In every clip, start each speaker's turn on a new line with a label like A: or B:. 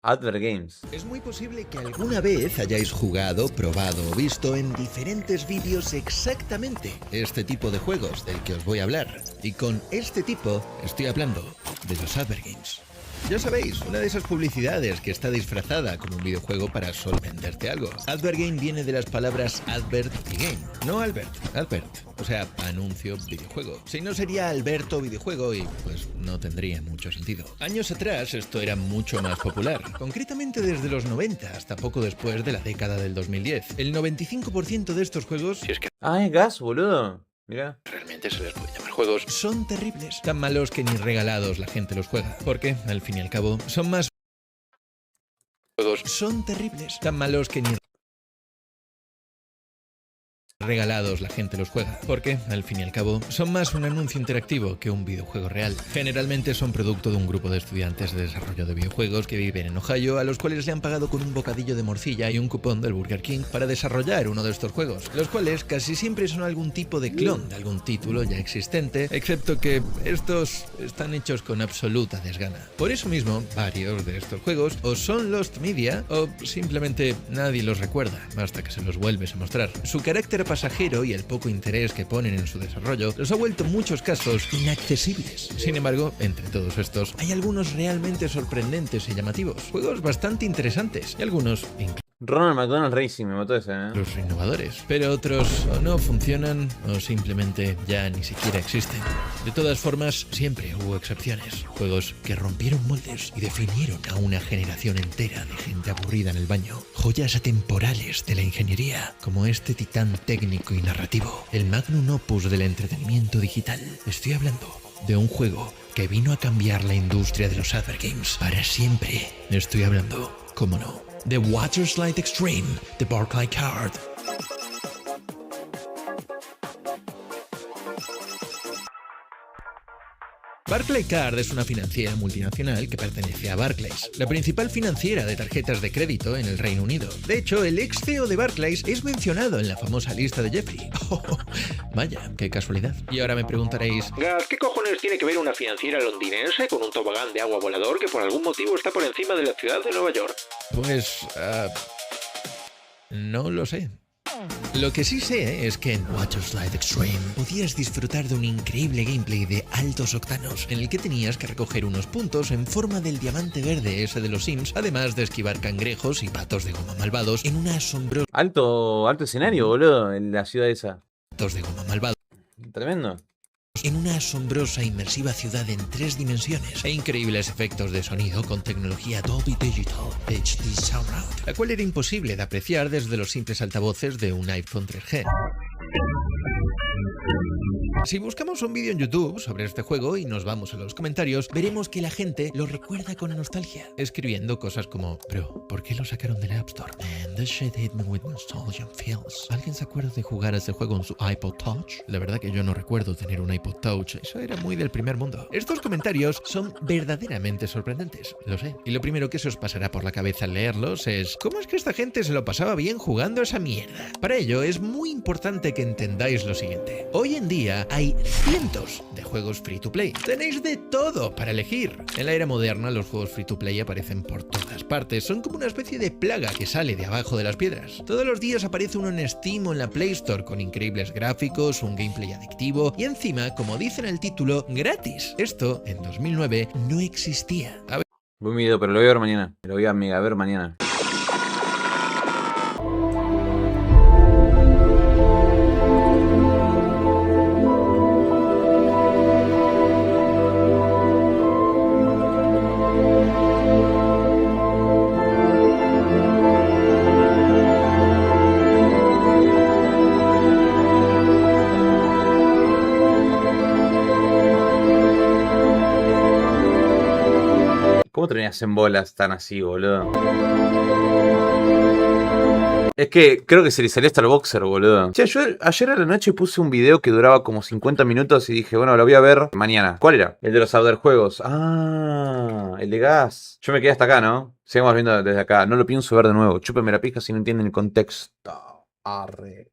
A: Adver Games.
B: Es muy posible que alguna vez hayáis jugado, probado o visto en diferentes vídeos exactamente este tipo de juegos del que os voy a hablar. Y con este tipo estoy hablando de los Adver Games. Ya sabéis, una de esas publicidades que está disfrazada como un videojuego para solo venderte algo. Adver Game viene de las palabras advert y game. No Albert, Albert. O sea, anuncio videojuego. Si no sería Alberto videojuego y pues no tendría mucho sentido. Años atrás esto era mucho más popular. Concretamente desde los 90 hasta poco después de la década del 2010. El 95% de estos juegos, si es que
A: Ah, es gas, boludo. Mira.
B: realmente se les puede llamar juegos, son terribles. Tan malos que ni regalados la gente los juega. Porque, al fin y al cabo, son más juegos. Son terribles. Tan malos que ni regalados la gente los juega, porque, al fin y al cabo, son más un anuncio interactivo que un videojuego real. Generalmente son producto de un grupo de estudiantes de desarrollo de videojuegos que viven en Ohio, a los cuales le han pagado con un bocadillo de morcilla y un cupón del Burger King para desarrollar uno de estos juegos, los cuales casi siempre son algún tipo de clon de algún título ya existente, excepto que estos están hechos con absoluta desgana. Por eso mismo, varios de estos juegos o son Lost Media o simplemente nadie los recuerda hasta que se los vuelves a mostrar. Su carácter pasajero y el poco interés que ponen en su desarrollo los ha vuelto en muchos casos inaccesibles. Sin embargo, entre todos estos, hay algunos realmente sorprendentes y llamativos, juegos bastante interesantes y algunos
A: Ronald McDonald Racing, me mató ese,
B: los innovadores, pero otros o no funcionan o simplemente ya ni siquiera existen. De todas formas, siempre hubo excepciones, juegos que rompieron moldes y definieron a una generación entera de gente aburrida en el baño, joyas atemporales de la ingeniería, como este titán técnico y narrativo, el magnum opus del entretenimiento digital. Estoy hablando de un juego que vino a cambiar la industria de los Adver Games para siempre. Estoy hablando, cómo no, The Water Slide Extreme, The Barclay Card. Barclaycard es una financiera multinacional que pertenece a Barclays, la principal financiera de tarjetas de crédito en el Reino Unido. De hecho, el ex CEO de Barclays es mencionado en la famosa lista de Jeffrey. Oh, vaya, qué casualidad. Y ahora me preguntaréis, Gas, ¿qué cojones tiene que ver una financiera londinense con un tobogán de agua volador que por algún motivo está por encima de la ciudad de Nueva York? Pues, no lo sé. Lo que sí sé es que en Water Slide Extreme podías disfrutar de un increíble gameplay de altos octanos, en el que tenías que recoger unos puntos en forma del diamante verde ese de los Sims, además de esquivar cangrejos y patos de goma malvados en una asombrosa...
A: Alto escenario, boludo, en la ciudad esa.
B: Patos de goma malvados.
A: Tremendo.
B: En una asombrosa e inmersiva ciudad en 3 dimensiones e increíbles efectos de sonido con tecnología Dolby Digital HD Surround, la cual era imposible de apreciar desde los simples altavoces de un iPhone 3G. Si buscamos un vídeo en YouTube sobre este juego y nos vamos a los comentarios, veremos que la gente lo recuerda con nostalgia, escribiendo cosas como: bro, ¿por qué lo sacaron de la App Store? Man, this shit hit me with nostalgia and feels. ¿Alguien se acuerda de jugar a este juego en su iPod Touch? La verdad que yo no recuerdo tener un iPod Touch, eso era muy del primer mundo. Estos comentarios son verdaderamente sorprendentes, lo sé. Y lo primero que se os pasará por la cabeza al leerlos es: ¿cómo es que esta gente se lo pasaba bien jugando a esa mierda? Para ello es muy importante que entendáis lo siguiente. Hoy en día hay cientos de juegos free to play. Tenéis de todo para elegir. En la era moderna los juegos free to play aparecen por todas partes. Son como una especie de plaga que sale de abajo de las piedras. Todos los días aparece uno en Steam o en la Play Store con increíbles gráficos, un gameplay adictivo y encima, como dice en el título, gratis. Esto en 2009 no existía. A ver,
A: Buen video, pero lo voy a ver mañana. Lo voy a mega ver mañana. ¿Cómo terminas en bolas tan así, boludo? Es que creo que se le salió hasta el boxer, boludo. Che, yo ayer a la noche puse un video que duraba como 50 minutos y dije, bueno, lo voy a ver mañana. ¿Cuál era? El de los juegos. Ah, el de gas. Yo me quedé hasta acá, ¿no? Seguimos viendo desde acá. No lo pienso ver de nuevo. Chúpeme la pija si no entienden el contexto. Arre.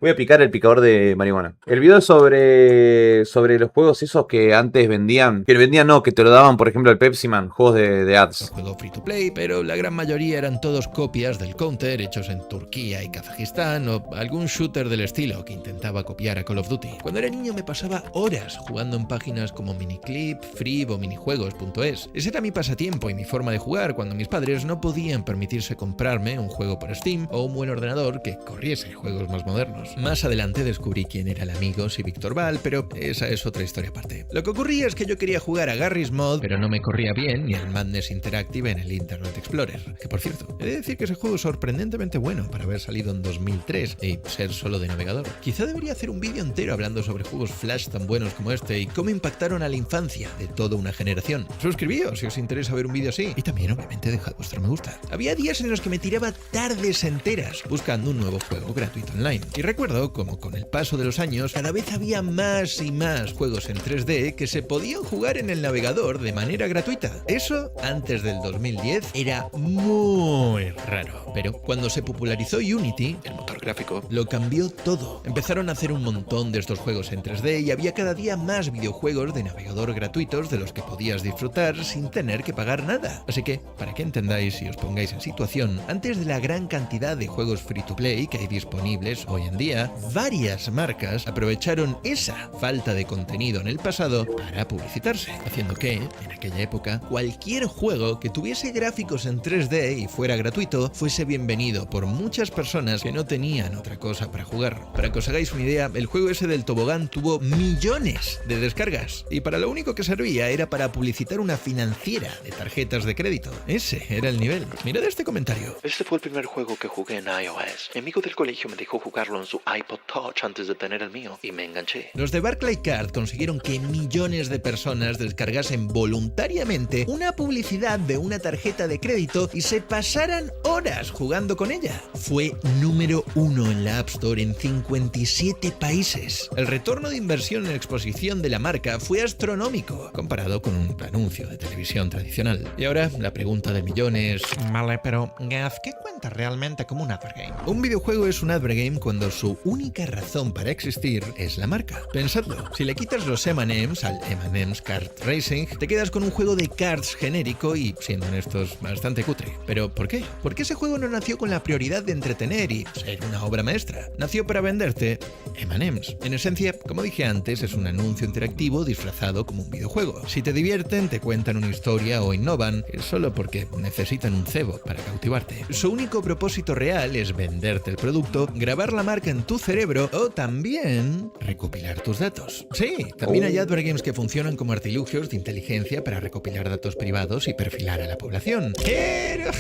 A: Voy a picar el picador de marihuana. El video sobre los juegos esos que antes vendían. Que vendían no, que te lo daban, por ejemplo, el Pepsi Man, juegos de ads.
B: Juego free to play, pero la gran mayoría eran todos copias del Counter hechos en Turquía y Kazajistán o algún shooter del estilo que intentaba copiar a Call of Duty. Cuando era niño me pasaba horas jugando en páginas como Miniclip, Free o minijuegos.es. Ese era mi pasatiempo y mi forma de jugar cuando mis padres no podían permitirse comprarme un juego por Steam o un buen ordenador que corriese juegos más modernos. Más adelante descubrí quién era el amigo y Víctor Val, pero esa es otra historia aparte. Lo que ocurría es que yo quería jugar a Garry's Mod, pero no me corría bien ni al Madness Interactive en el Internet Explorer. Que por cierto, he de decir que ese juego es sorprendentemente bueno para haber salido en 2003 y ser solo de navegador. Quizá debería hacer un vídeo entero hablando sobre juegos Flash tan buenos como este y cómo impactaron a la infancia de toda una generación. Suscribíos si os interesa ver un vídeo así y también obviamente dejad vuestro me gusta. Había días en los que me tiraba tardes enteras buscando un nuevo juego gratuito online. Y recuerdo como con el paso de los años cada vez había más y más juegos en 3D que se podían jugar en el navegador de manera gratuita. Eso antes del 2010 era muy raro. Pero cuando se popularizó Unity, el motor gráfico, lo cambió todo. Empezaron a hacer un montón de estos juegos en 3D y había cada día más videojuegos de navegador gratuitos de los que podías disfrutar sin tener que pagar nada. Así que, para que entendáis y os pongáis en situación, antes de la gran cantidad de juegos free to play que hay disponibles hoy en día, varias marcas aprovecharon esa falta de contenido en el pasado para publicitarse, haciendo que, en aquella época, cualquier juego que tuviese gráficos en 3D y fuera gratuito fuese bienvenido por muchas personas que no tenían otra cosa para jugar. Para que os hagáis una idea, el juego ese del tobogán tuvo millones de descargas y para lo único que servía era para publicitar una financiera de tarjetas de crédito. Ese era el nivel. Mirad este comentario.
C: Este fue el primer juego que jugué en iOS. Mi amigo del colegio me dejó jugarlo en su iPod Touch antes de tener el mío y me enganché.
B: Los de Barclaycard consiguieron que millones de personas descargasen voluntariamente una publicidad de una tarjeta de crédito y se pasaran horas jugando con ella. Fue número 1 en la App Store en 57 países. El retorno de inversión en exposición de la marca fue astronómico comparado con un anuncio de televisión tradicional. Y ahora la pregunta del millón es: vale, pero Gaz, ¿qué cuenta realmente como un advergame? Un videojuego es un advergame cuando su única razón para existir es la marca. Pensadlo, si le quitas los M&M's al M&M's Kart Racing, te quedas con un juego de karts genérico y, siendo honestos, bastante cutre. ¿Pero por qué? Porque ese juego no nació con la prioridad de entretener y ser una obra maestra. Nació para venderte M&M's. En esencia, como dije antes, es un anuncio interactivo disfrazado como un videojuego. Si te divierten, te cuentan una historia o innovan, es solo porque necesitan un cebo para cautivarte. Su único propósito real es venderte el producto, grabar la marca en tu cerebro o también recopilar tus datos. Sí, también hay advergames que funcionan como artilugios de inteligencia para recopilar datos privados y perfilar a la población. Pero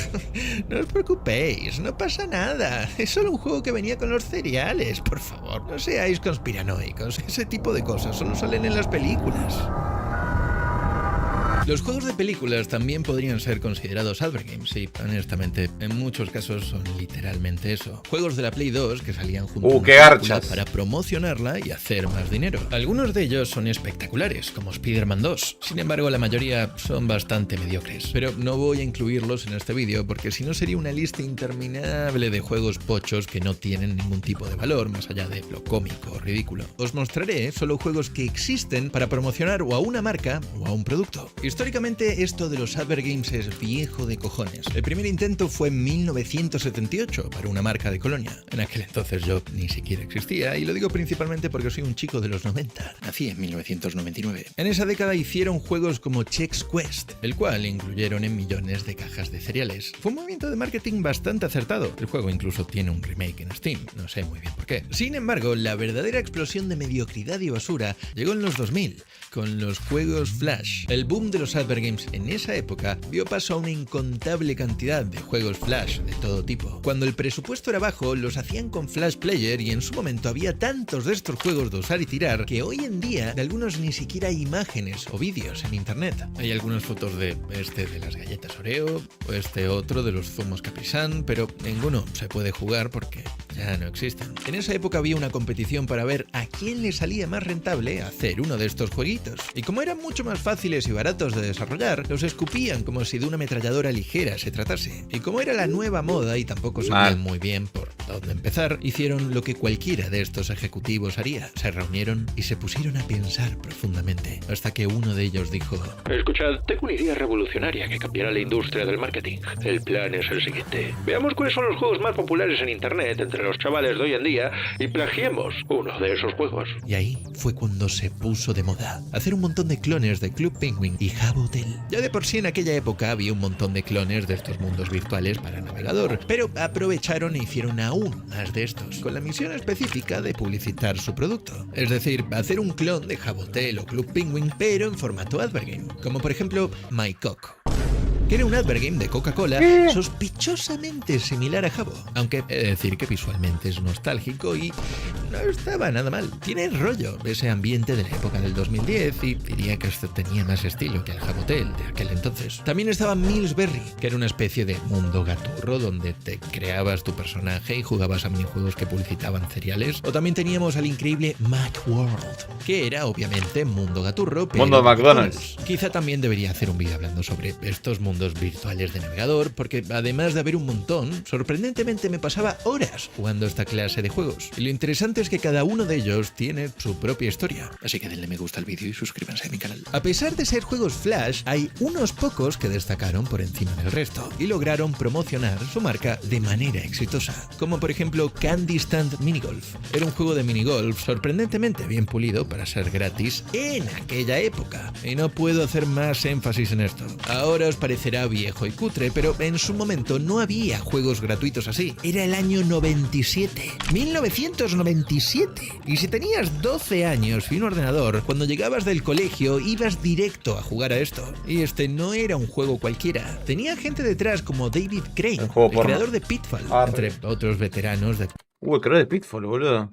B: no os preocupéis, no pasa nada. Es solo un juego que venía con los cereales, por favor. No seáis conspiranoicos, ese tipo de cosas solo salen en las películas. Los juegos de películas también podrían ser considerados advergames y, honestamente, en muchos casos son literalmente eso. Juegos de la Play 2 que salían junto a una
A: ¡qué
B: película
A: garchas!
B: para promocionarla y hacer más dinero. Algunos de ellos son espectaculares, como Spider-Man 2. Sin embargo, la mayoría son bastante mediocres. Pero no voy a incluirlos en este vídeo porque si no sería una lista interminable de juegos pochos que no tienen ningún tipo de valor más allá de lo cómico o ridículo. Os mostraré solo juegos que existen para promocionar o a una marca o a un producto. Históricamente, esto de los advergames es viejo de cojones. El primer intento fue en 1978 para una marca de Colonia. En aquel entonces yo ni siquiera existía y lo digo principalmente porque soy un chico de los 90. Nací en 1999. En esa década hicieron juegos como Chex Quest, el cual incluyeron en millones de cajas de cereales. Fue un movimiento de marketing bastante acertado. El juego incluso tiene un remake en Steam. No sé muy bien por qué. Sin embargo, la verdadera explosión de mediocridad y basura llegó en los 2000, con los juegos Flash. El boom de los advergames en esa época dio paso a una incontable cantidad de juegos Flash de todo tipo. Cuando el presupuesto era bajo, los hacían con Flash Player y en su momento había tantos de estos juegos de usar y tirar que hoy en día de algunos ni siquiera hay imágenes o vídeos en internet. Hay algunas fotos de las galletas Oreo o otro de los zumos Capri Sun, pero ninguno se puede jugar porque ya no existen. En esa época había una competición para ver a quién le salía más rentable hacer uno de estos jueguitos. Y como eran mucho más fáciles y baratos de desarrollar, los escupían como si de una ametralladora ligera se tratase. Y como era la nueva moda y tampoco sabían muy bien por dónde empezar, hicieron lo que cualquiera de estos ejecutivos haría. Se reunieron y se pusieron a pensar profundamente, hasta que uno de ellos dijo:
D: escuchad, tengo una idea revolucionaria que cambiará la industria del marketing. El plan es el siguiente. Veamos cuáles son los juegos más populares en internet entre los chavales de hoy en día y plagiemos uno de esos juegos.
B: Y ahí fue cuando se puso de moda hacer un montón de clones de Club Penguin y Habbo Hotel. Ya de por sí en aquella época había un montón de clones de estos mundos virtuales para navegador, pero aprovecharon e hicieron aún más de estos, con la misión específica de publicitar su producto. Es decir, hacer un clon de Habbo Hotel o Club Penguin, pero en formato advergame, como por ejemplo My Coke, que era un advergame de Coca-Cola sospechosamente similar a Habbo, aunque he de decir que visualmente es nostálgico y no estaba nada mal. Tiene rollo ese ambiente de la época del 2010 y diría que esto tenía más estilo que el Habbo Hotel de aquel entonces. También estaba Millsberry, que era una especie de mundo gaturro donde te creabas tu personaje y jugabas a minijuegos que publicitaban cereales. O también teníamos al increíble Macworld, que era obviamente mundo gaturro, pero
A: Mundo McDonald's.
B: Quizá también debería hacer un vídeo hablando sobre estos mundos virtuales de navegador, porque además de haber un montón, sorprendentemente me pasaba horas jugando esta clase de juegos. Y lo interesante es que cada uno de ellos tiene su propia historia. Así que denle me gusta al vídeo y suscríbanse a mi canal. A pesar de ser juegos Flash, hay unos pocos que destacaron por encima del resto y lograron promocionar su marca de manera exitosa, como por ejemplo Candy Stand Minigolf. Era un juego de minigolf sorprendentemente bien pulido para ser gratis en aquella época. Y no puedo hacer más énfasis en esto. Ahora os parecerá viejo y cutre, pero en su momento no había juegos gratuitos así. Era el año 97. 1997. Y si tenías 12 años y un ordenador, cuando llegabas del colegio ibas directo a jugar a esto. Y este no era un juego cualquiera. Tenía gente detrás como David Crane, el creador de Pitfall, entre otros veteranos de
A: El creador de Pitfall, boludo.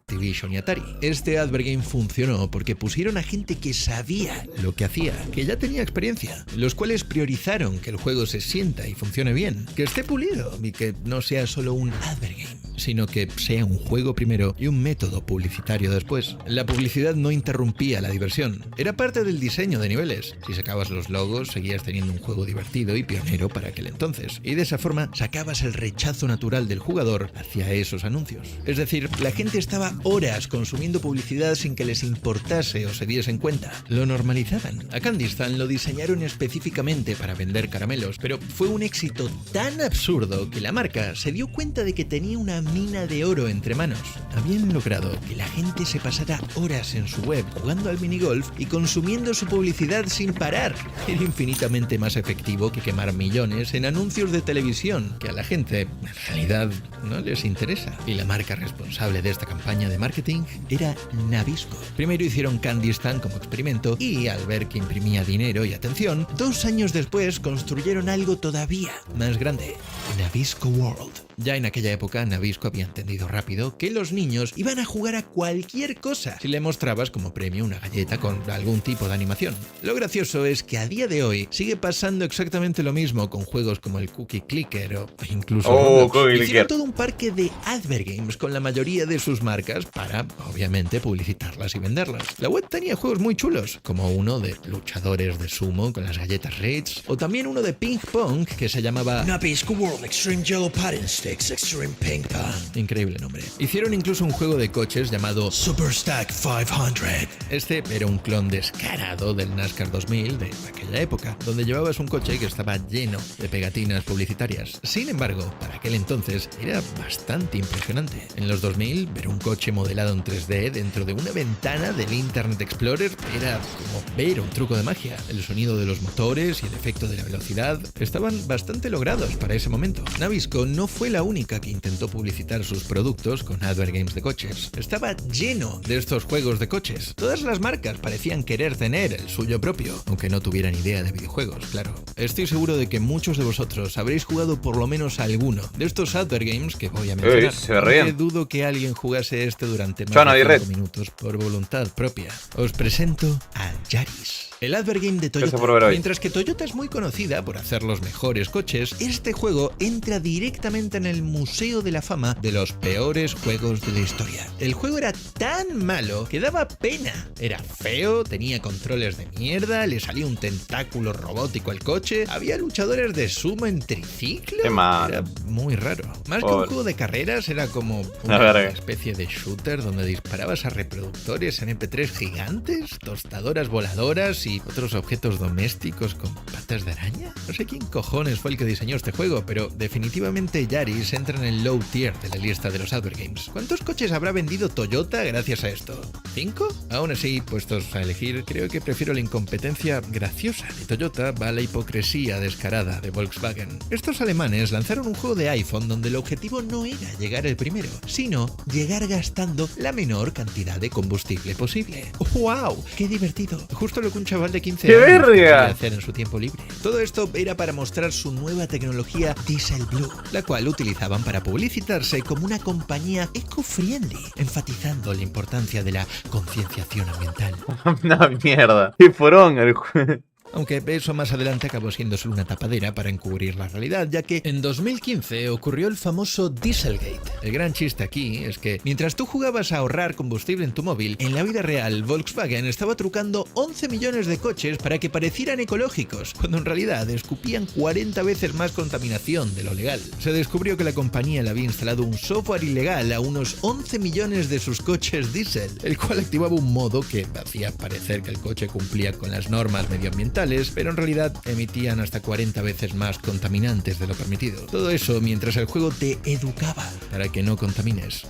B: Activision y Atari. Este advergame funcionó porque pusieron a gente que sabía lo que hacía, que ya tenía experiencia, los cuales priorizaron que el juego se sienta y funcione bien, que esté pulido y que no sea solo un advergame, sino que sea un juego primero y un método publicitario después. La publicidad no interrumpía la diversión, era parte del diseño de niveles. Si sacabas los logos, seguías teniendo un juego divertido y pionero para aquel entonces, y de esa forma sacabas el rechazo natural del jugador hacia esos anuncios. Es decir, la gente estaba horas consumiendo publicidad sin que les importase o se diesen cuenta. Lo normalizaban. A Candy Stand lo diseñaron específicamente para vender caramelos, pero fue un éxito tan absurdo que la marca se dio cuenta de que tenía una mina de oro entre manos. Habían logrado que la gente se pasara horas en su web jugando al minigolf y consumiendo su publicidad sin parar. Era infinitamente más efectivo que quemar millones en anuncios de televisión, que a la gente en realidad no les interesa. Y la marca responsable de esta campaña de marketing era Nabisco. Primero hicieron Candy Stand como experimento y al ver que imprimía dinero y atención, 2 años después construyeron algo todavía más grande, Nabisco World. Ya en aquella época Nabisco había entendido rápido que los niños iban a jugar a cualquier cosa si le mostrabas como premio una galleta con algún tipo de animación. Lo gracioso es que a día de hoy sigue pasando exactamente lo mismo con juegos como el Cookie Clicker o incluso Roblox. Hicieron todo un parque de advergames con la mayoría de sus marcas para, obviamente, publicitarlas y venderlas. La web tenía juegos muy chulos, como uno de luchadores de sumo con las galletas Ritz, o también uno de ping pong que se llamaba
E: Nabisco World Extreme Yellow Pattern Sticks Extreme Ping Pong.
B: Increíble nombre. Hicieron incluso un juego de coches llamado
E: Super Stack 500.
B: Este era un clon descarado del NASCAR 2000 de aquella época, donde llevabas un coche que estaba lleno de pegatinas publicitarias. Sin embargo, para aquel entonces era bastante impresionante. En los 2000, ver un coche modelado en 3D dentro de una ventana del Internet Explorer era como ver un truco de magia. El sonido de los motores y el efecto de la velocidad estaban bastante logrados para ese momento. Nabisco no fue la única que intentó publicitar sus productos con advergames de coches. Estaba lleno de estos juegos de coches. Todas las marcas parecían querer tener el suyo propio, aunque no tuvieran idea de videojuegos, claro. Estoy seguro de que muchos de vosotros habréis jugado por lo menos alguno de estos advergames que voy a mencionar. Aunque dudo que alguien jugase este durante más de 5 minutos por voluntad propia. Os presento a Yaris, el advergame de Toyota. Mientras que Toyota es muy conocida por hacer los mejores coches, este juego entra directamente en el Museo de la Fama fama de los peores juegos de la historia. El juego era tan malo que daba pena. Era feo, tenía controles de mierda, le salía un tentáculo robótico al coche, había luchadores de sumo en triciclo.
A: Qué mal.
B: Era muy raro. Más que un juego de carreras, era como
A: La
B: una
A: verga.
B: especie de shooter donde disparabas a reproductores MP3 gigantes, tostadoras voladoras y otros objetos domésticos con patas de araña. No sé quién cojones fue el que diseñó este juego, pero definitivamente Yaris entra en el low tier de la lista de los Adver Games. ¿Cuántos coches habrá vendido Toyota gracias a esto? ¿5? Aún así, puestos a elegir, creo que prefiero la incompetencia graciosa de Toyota a la hipocresía descarada de Volkswagen. Estos alemanes lanzaron un juego de iPhone donde el objetivo no era llegar el primero, sino llegar gastando la menor cantidad de combustible posible. ¡Wow! ¡Qué divertido! Justo lo que un chaval de 15
A: ¡Qué
B: años
A: verga!
B: podría hacer en su tiempo libre. Todo esto era para mostrar su nueva tecnología Diesel Blue, la cual utilizaban para publicitarse como una compañía eco-friendly, enfatizando la importancia de la concienciación ambiental.
A: Una mierda. Qué poronga el juego.
B: Aunque eso más adelante acabó siendo solo una tapadera para encubrir la realidad, ya que en 2015 ocurrió el famoso Dieselgate. El gran chiste aquí es que mientras tú jugabas a ahorrar combustible en tu móvil, en la vida real Volkswagen estaba trucando 11 millones de coches para que parecieran ecológicos, cuando en realidad escupían 40 veces más contaminación de lo legal. Se descubrió que la compañía le había instalado un software ilegal a unos 11 millones de sus coches diésel, el cual activaba un modo que hacía parecer que el coche cumplía con las normas medioambientales, pero en realidad emitían hasta 40 veces más contaminantes de lo permitido. Todo eso mientras el juego te educaba para que no contamines.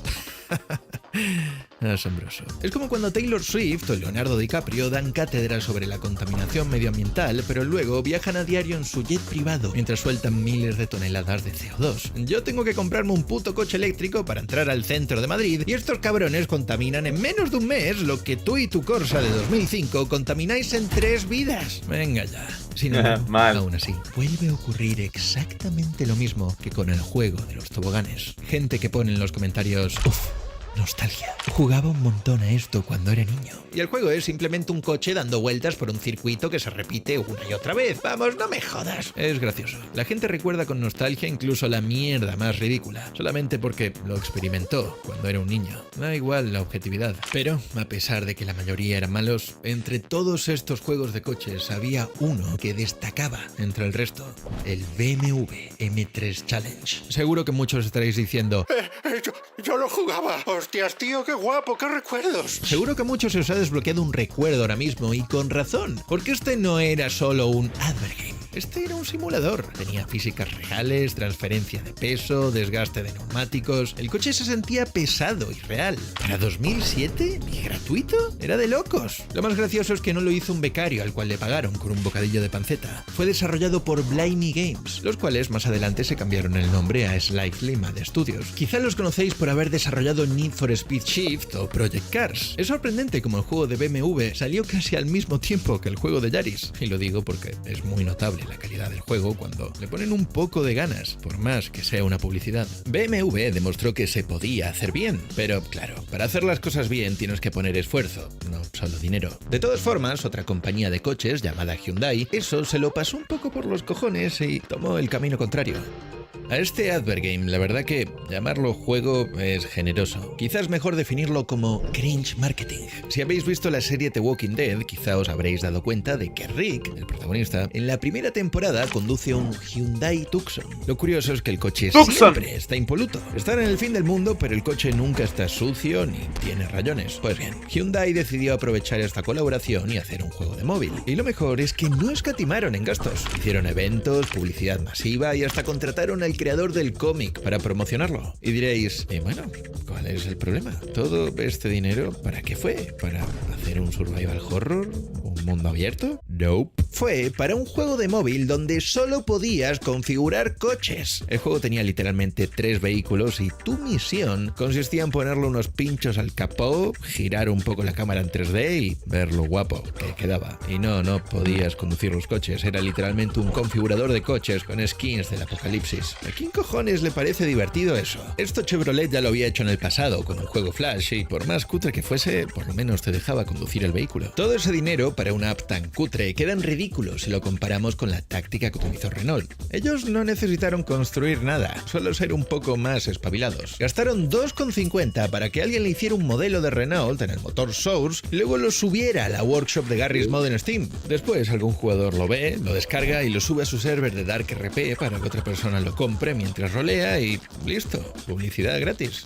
B: Asombroso. Es como cuando Taylor Swift o Leonardo DiCaprio dan cátedra sobre la contaminación medioambiental, pero luego viajan a diario en su jet privado mientras sueltan miles de toneladas de CO2. Yo tengo que comprarme un puto coche eléctrico para entrar al centro de Madrid y estos cabrones contaminan en menos de un mes lo que tú y tu Corsa de 2005 contamináis en 3 vidas. Venga ya. Sin embargo,
A: Mal.
B: aún así, vuelve a ocurrir exactamente lo mismo que con el juego de los toboganes. Gente que pone en los comentarios: uff, nostalgia. Jugaba un montón a esto cuando era niño. Y el juego es simplemente un coche dando vueltas por un circuito que se repite una y otra vez. Vamos, no me jodas. Es gracioso. La gente recuerda con nostalgia incluso la mierda más ridícula, solamente porque lo experimentó cuando era un niño. Da igual la objetividad. Pero, a pesar de que la mayoría eran malos, entre todos estos juegos de coches había uno que destacaba entre el resto. El BMW M3 Challenge. Seguro que muchos estaréis diciendo:
E: Yo lo jugaba. Hostias, tío, qué guapo, qué recuerdos.
B: seguro que a muchos se os ha desbloqueado un recuerdo ahora mismo, y con razón, porque este no era solo un advergame. Este era un simulador. Tenía físicas reales, transferencia de peso, desgaste de neumáticos. El coche se sentía pesado y real. ¿Para 2007? ¿Y gratuito? Era de locos. Lo más gracioso es que no lo hizo un becario al cual le pagaron con un bocadillo de panceta. Fue desarrollado por Blimey Games, los cuales más adelante se cambiaron el nombre a Slightly Mad Studios. Quizá los conocéis por haber desarrollado Need for Speed Shift o Project Cars. Es sorprendente como el juego de BMW salió casi al mismo tiempo que el juego de Yaris. Y lo digo porque es muy notable la calidad del juego cuando le ponen un poco de ganas, por más que sea una publicidad. BMW demostró que se podía hacer bien, pero claro, para hacer las cosas bien tienes que poner esfuerzo, no solo dinero. De todas formas, otra compañía de coches llamada Hyundai, eso se lo pasó un poco por los cojones y tomó el camino contrario. A este advergame, la verdad que llamarlo juego es generoso. Quizás mejor definirlo como cringe marketing. Si habéis visto la serie The Walking Dead, quizá os habréis dado cuenta de que Rick, el protagonista, en la primera temporada conduce un Hyundai Tucson. Lo curioso es que el coche siempre está impoluto. Están en el fin del mundo, pero el coche nunca está sucio ni tiene rayones. Pues bien, Hyundai decidió aprovechar esta colaboración y hacer un juego de móvil. Y lo mejor es que no escatimaron en gastos. Hicieron eventos, publicidad masiva y hasta contrataron al creador del cómic para promocionarlo. Y diréis, bueno, ¿cuál es el problema? ¿Todo este dinero para qué fue? ¿Para hacer un survival horror? ¿Un mundo abierto? Nope. Fue para un juego de móvil donde solo podías configurar coches. El juego tenía literalmente 3 vehículos y tu misión consistía en ponerle unos pinchos al capó, girar un poco la cámara en 3D y ver lo guapo que quedaba. Y no podías conducir los coches, era literalmente un configurador de coches con skins del apocalipsis. ¿A quién cojones le parece divertido eso? Esto Chevrolet ya lo había hecho en el pasado con un juego Flash y por más cutre que fuese, por lo menos te dejaba conducir el vehículo. Todo ese dinero para una app tan cutre que quedan ridículos si lo comparamos con la táctica que utilizó Renault. Ellos no necesitaron construir nada, solo ser un poco más espabilados. Gastaron 2,50 para que alguien le hiciera un modelo de Renault en el motor Source y luego lo subiera a la workshop de Garry's Mod en Steam. Después algún jugador lo ve, lo descarga y lo sube a su server de Dark RP para que otra persona lo compre mientras rolea y listo, publicidad gratis.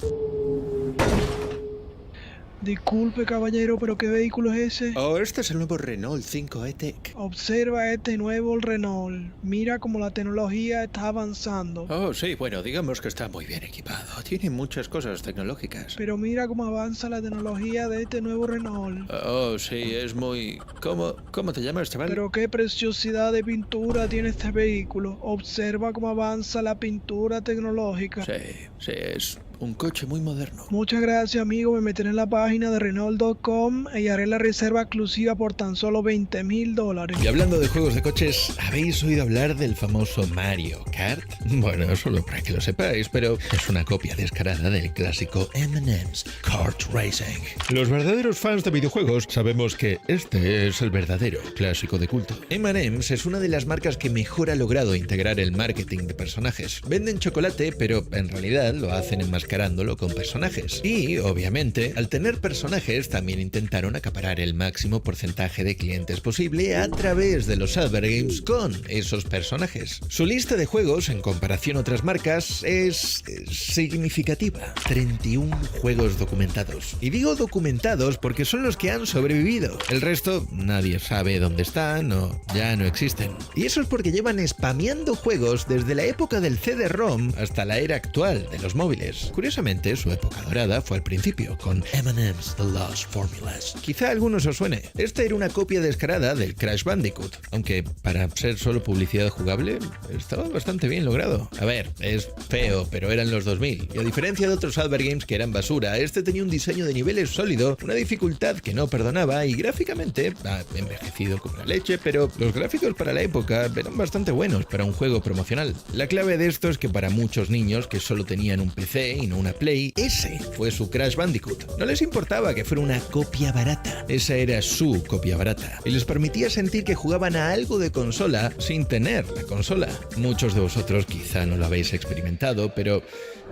F: Disculpe, caballero, pero ¿qué vehículo es ese?
B: Oh, este es el nuevo Renault 5 E-Tech.
F: Observa este nuevo Renault. Mira cómo la tecnología está avanzando.
B: Oh, sí, bueno, digamos que está muy bien equipado. Tiene muchas cosas tecnológicas.
F: Pero mira cómo avanza la tecnología de este nuevo Renault.
B: Oh, sí, es muy... ¿Cómo te llamas, chaval?
F: Pero qué preciosidad de pintura tiene este vehículo. Observa cómo avanza la pintura tecnológica.
B: Sí, es un coche muy moderno.
F: Muchas gracias, amigo. Me meteré en la página de Renault.com y haré la reserva exclusiva por tan solo $20,000.
B: Y hablando de juegos de coches, ¿habéis oído hablar del famoso Mario Kart? Bueno, solo para que lo sepáis, pero es una copia descarada del clásico M&M's Kart Racing. Los verdaderos fans de videojuegos sabemos que este es el verdadero clásico de culto. M&M's es una de las marcas que mejor ha logrado integrar el marketing de personajes. Venden chocolate, pero en realidad lo hacen enmascarándolo con personajes. Y, obviamente, al tener personajes también intentaron acaparar el máximo porcentaje de clientes posible a través de los advergames con esos personajes. Su lista de juegos, en comparación a otras marcas, es significativa. 31 juegos documentados. Y digo documentados porque son los que han sobrevivido. El resto, nadie sabe dónde están o ya no existen. Y eso es porque llevan spameando juegos desde la época del CD-ROM hasta la era actual de los móviles. Curiosamente, su época dorada fue al principio, con M&M's The Lost Formulas. Quizá a algunos os suene. Esta era una copia descarada del Crash Bandicoot, aunque para ser solo publicidad jugable, estaba bastante bien logrado. A ver, es feo, pero eran los 2000. Y a diferencia de otros advergames que eran basura, este tenía un diseño de niveles sólido, una dificultad que no perdonaba y gráficamente ha envejecido como la leche, pero los gráficos para la época eran bastante buenos para un juego promocional. La clave de esto es que para muchos niños que solo tenían un PC y no una Play, ese fue su Crash Bandicoot. No les importaba que fuera una copia barata, esa era su copia barata, y les permitía sentir que jugaban a algo de consola sin tener la consola. Muchos de vosotros quizá no lo habéis experimentado, pero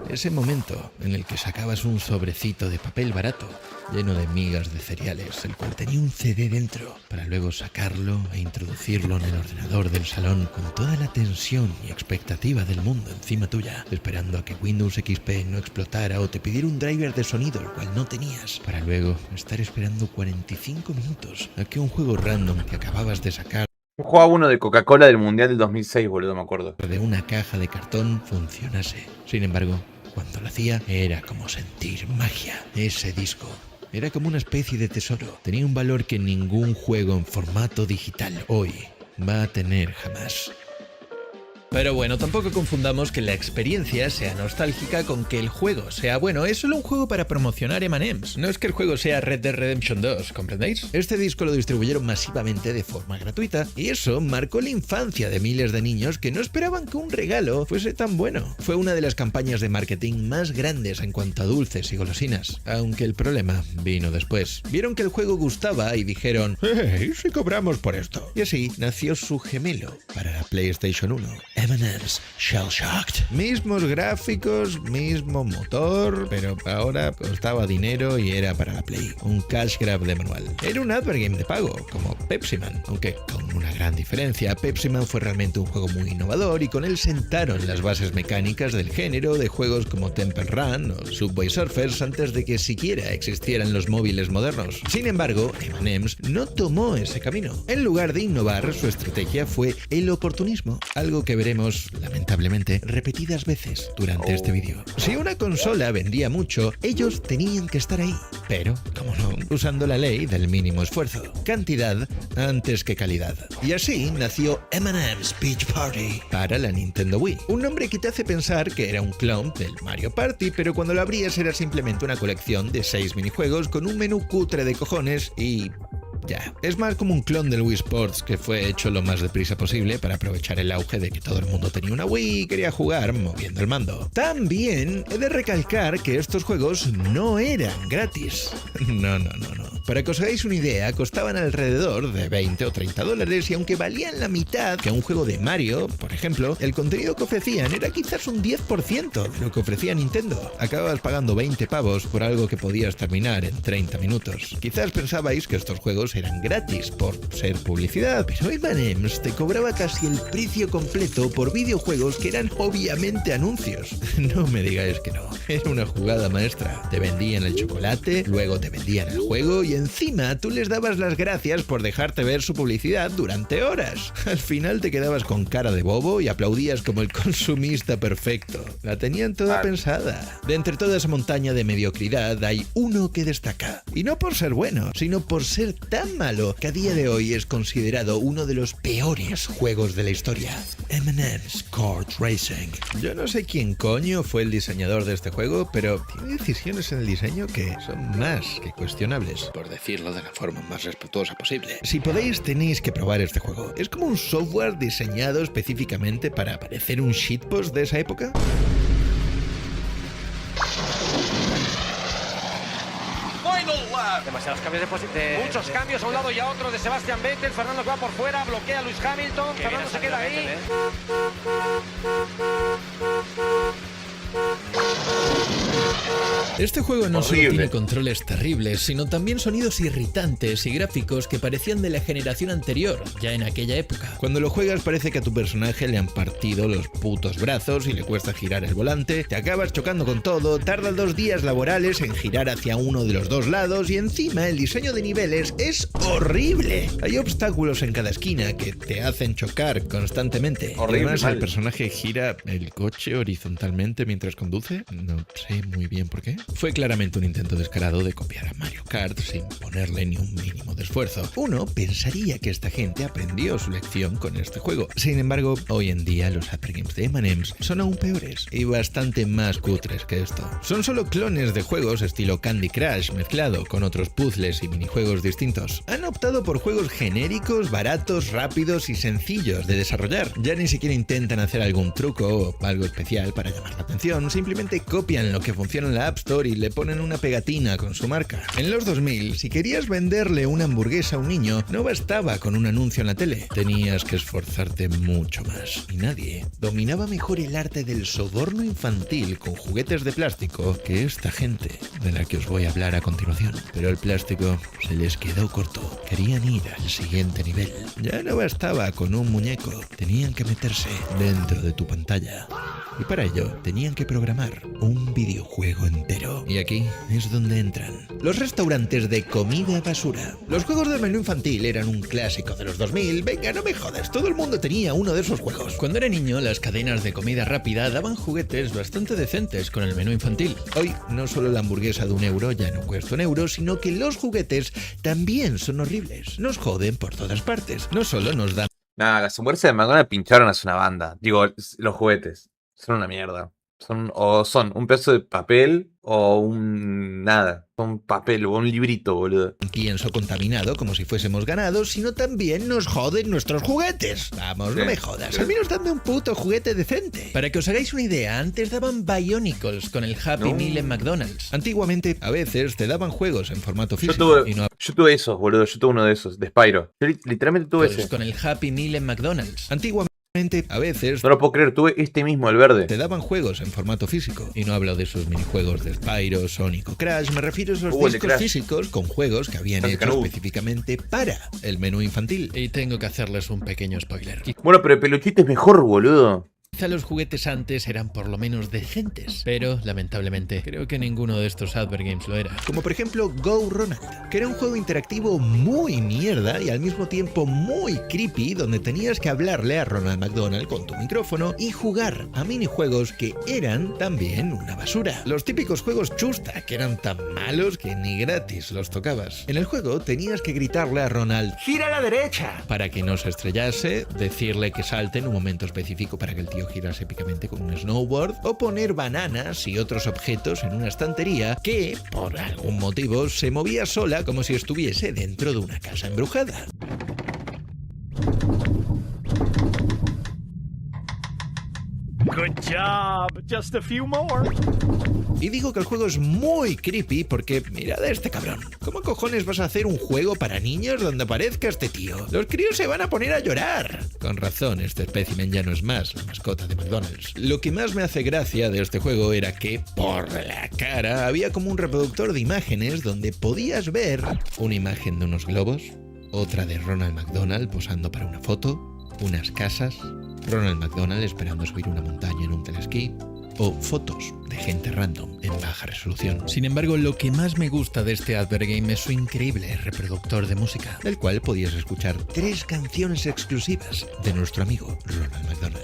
B: ese momento en el que sacabas un sobrecito de papel barato lleno de migas de cereales, el cual tenía un CD dentro, para luego sacarlo e introducirlo en el ordenador del salón con toda la tensión y expectativa del mundo encima tuya, esperando a que Windows XP no explotara o te pidiera un driver de sonido el cual no tenías, para luego estar esperando 45 minutos a que un juego random que acababas de sacar
A: Jugaba uno de Coca-Cola del Mundial del 2006, boludo, me acuerdo.
B: de una caja de cartón funcionase. Sin embargo, cuando lo hacía, era como sentir magia. Ese disco era como una especie de tesoro. Tenía un valor que ningún juego en formato digital hoy va a tener jamás. Pero bueno, tampoco confundamos que la experiencia sea nostálgica con que el juego sea bueno. Es solo un juego para promocionar M&M's. No es que el juego sea Red Dead Redemption 2, ¿comprendéis? Este disco lo distribuyeron masivamente de forma gratuita y eso marcó la infancia de miles de niños que no esperaban que un regalo fuese tan bueno. Fue una de las campañas de marketing más grandes en cuanto a dulces y golosinas. Aunque el problema vino después. Vieron que el juego gustaba y dijeron, ¿y si cobramos por esto? Y así nació su gemelo para la PlayStation 1. M&M's Shell Shocked. Mismos gráficos, mismo motor, pero ahora costaba dinero y era para la Play. Un cash grab de manual. Era un advergame de pago, como Pepsi Man, aunque con una gran diferencia. Pepsi Man fue realmente un juego muy innovador y con él sentaron las bases mecánicas del género de juegos como Temple Run o Subway Surfers antes de que siquiera existieran los móviles modernos. Sin embargo, M&M's no tomó ese camino. En lugar de innovar, su estrategia fue el oportunismo, algo que veremos lamentablemente repetidas veces durante este vídeo. Si una consola vendía mucho, ellos tenían que estar ahí, pero, como no, usando la ley del mínimo esfuerzo, cantidad antes que calidad. Y así nació M&M's Peach Party para la Nintendo Wii, un nombre que te hace pensar que era un clon del Mario Party, pero cuando lo abrías era simplemente una colección de 6 minijuegos con un menú cutre de cojones y ya. Es más como un clon del Wii Sports que fue hecho lo más deprisa posible para aprovechar el auge de que todo el mundo tenía una Wii y quería jugar moviendo el mando. También he de recalcar que estos juegos no eran gratis. No. Para que os hagáis una idea, costaban alrededor de 20 o 30 dólares y aunque valían la mitad que un juego de Mario, por ejemplo, el contenido que ofrecían era quizás un 10% de lo que ofrecía Nintendo. Acababas pagando 20 pavos por algo que podías terminar en 30 minutos. Quizás pensabais que estos juegos eran gratis por ser publicidad, pero M&M's te cobraba casi el precio completo por videojuegos que eran obviamente anuncios. No me digáis que no, era una jugada maestra. Te vendían el chocolate, luego te vendían el juego y encima tú les dabas las gracias por dejarte ver su publicidad durante horas. Al final te quedabas con cara de bobo y aplaudías como el consumista perfecto. La tenían toda pensada. De entre toda esa montaña de mediocridad hay uno que destaca. Y no por ser bueno, sino por ser tan malo que a día de hoy es considerado uno de los peores juegos de la historia. M&M's Kart Racing. Yo no sé quién coño fue el diseñador de este juego, pero tiene decisiones en el diseño que son más que cuestionables, por decirlo de la forma más respetuosa posible. Si podéis, tenéis que probar este juego. Es como un software diseñado específicamente para parecer un shitpost de esa época.
G: Demasiados cambios muchos cambios a un lado y a otro de Sebastian Vettel. Fernando que va por fuera, bloquea a Lewis Hamilton. Fernando se queda ahí.
B: Este juego no solo tiene controles terribles, sino también sonidos irritantes y gráficos que parecían de la generación anterior, ya en aquella época. Cuando lo juegas parece que a tu personaje le han partido los putos brazos y le cuesta girar el volante, te acabas chocando con todo, tardas 2 días laborales en girar hacia uno de los dos lados y encima el diseño de niveles es horrible. Hay obstáculos en cada esquina que te hacen chocar constantemente. Además, el personaje gira el coche horizontalmente mientras conduce. No sé muy bien por qué. Fue claramente un intento descarado de copiar a Mario Kart sin ponerle ni un mínimo de esfuerzo. Uno pensaría que esta gente aprendió su lección con este juego. Sin embargo, hoy en día los Hyper Games de M&M's son aún peores y bastante más cutres que esto. Son solo clones de juegos estilo Candy Crush mezclado con otros puzzles y minijuegos distintos. Han optado por juegos genéricos, baratos, rápidos y sencillos de desarrollar. Ya ni siquiera intentan hacer algún truco o algo especial para llamar la atención, simplemente copian lo que funciona en la App Store y le ponen una pegatina con su marca. En los 2000, si querías venderle una hamburguesa a un niño, no bastaba con un anuncio en la tele. Tenías que esforzarte mucho más. Y nadie dominaba mejor el arte del soborno infantil con juguetes de plástico que esta gente de la que os voy a hablar a continuación. Pero el plástico se les quedó corto. Querían ir al siguiente nivel. Ya no bastaba con un muñeco. Tenían que meterse dentro de tu pantalla. Y para ello tenían que programar un videojuego entero. Y aquí es donde entran los restaurantes de comida basura. Los juegos de menú infantil eran un clásico de los 2000. Venga, no me jodas, todo el mundo tenía uno de esos juegos. Cuando era niño, las cadenas de comida rápida daban juguetes bastante decentes con el menú infantil. Hoy, no solo la hamburguesa de €1 ya no cuesta €1, sino que los juguetes también son horribles. Nos joden por todas partes. No solo nos dan...
A: Nada, las hamburguesas de McDonald's pincharon hace una banda. Digo, los juguetes. Son una mierda. Son un pedazo de papel o un nada. Son papel o un librito, boludo.
B: Pienso contaminado como si fuésemos ganados, sino también nos joden nuestros juguetes. Vamos, no me jodas. Al menos dame un puto juguete decente. Para que os hagáis una idea, antes daban Bionicles con el Happy Meal en McDonald's. Antiguamente, a veces te daban juegos en formato físico.
A: Yo tuve esos, boludo. Yo tuve uno de esos, de Spyro. Yo literalmente tuve ese.
B: Con el Happy Meal en McDonald's. Antiguamente, a veces...
A: No lo puedo creer, tuve este mismo, el verde.
B: Te daban juegos en formato físico. Y no hablo de esos minijuegos de Spyro, Sonic o Crash. Me refiero a esos discos físicos con juegos que habían hecho específicamente para el menú infantil. Y tengo que hacerles un pequeño spoiler.
A: Bueno, pero el peluchito es mejor, boludo.
B: Quizá los juguetes antes eran por lo menos decentes, pero lamentablemente creo que ninguno de estos Hyper Games lo era. Como por ejemplo Go Ronald, que era un juego interactivo muy mierda y al mismo tiempo muy creepy, donde tenías que hablarle a Ronald McDonald con tu micrófono y jugar a minijuegos que eran también una basura. Los típicos juegos chusta, que eran tan malos que ni gratis los tocabas. En el juego tenías que gritarle a Ronald ¡gira a la derecha! Para que no se estrellase, decirle que salte en un momento específico para que el tío girase épicamente con un snowboard, o poner bananas y otros objetos en una estantería que, por algún motivo, se movía sola como si estuviese dentro de una casa embrujada.
H: Good job. Just a few more.
B: Y digo que el juego es muy creepy porque mirad a este cabrón. ¿Cómo cojones vas a hacer un juego para niños donde aparezca este tío? Los críos se van a poner a llorar. Con razón, este espécimen ya no es más la mascota de McDonald's. Lo que más me hace gracia de este juego era que, por la cara, había como un reproductor de imágenes donde podías ver una imagen de unos globos, otra de Ronald McDonald posando para una foto, unas casas, Ronald McDonald esperando subir una montaña en un telesquí, o fotos de gente random en baja resolución. Sin embargo, lo que más me gusta de este Advergame es su increíble reproductor de música, del cual podías escuchar 3 canciones exclusivas de nuestro amigo Ronald McDonald.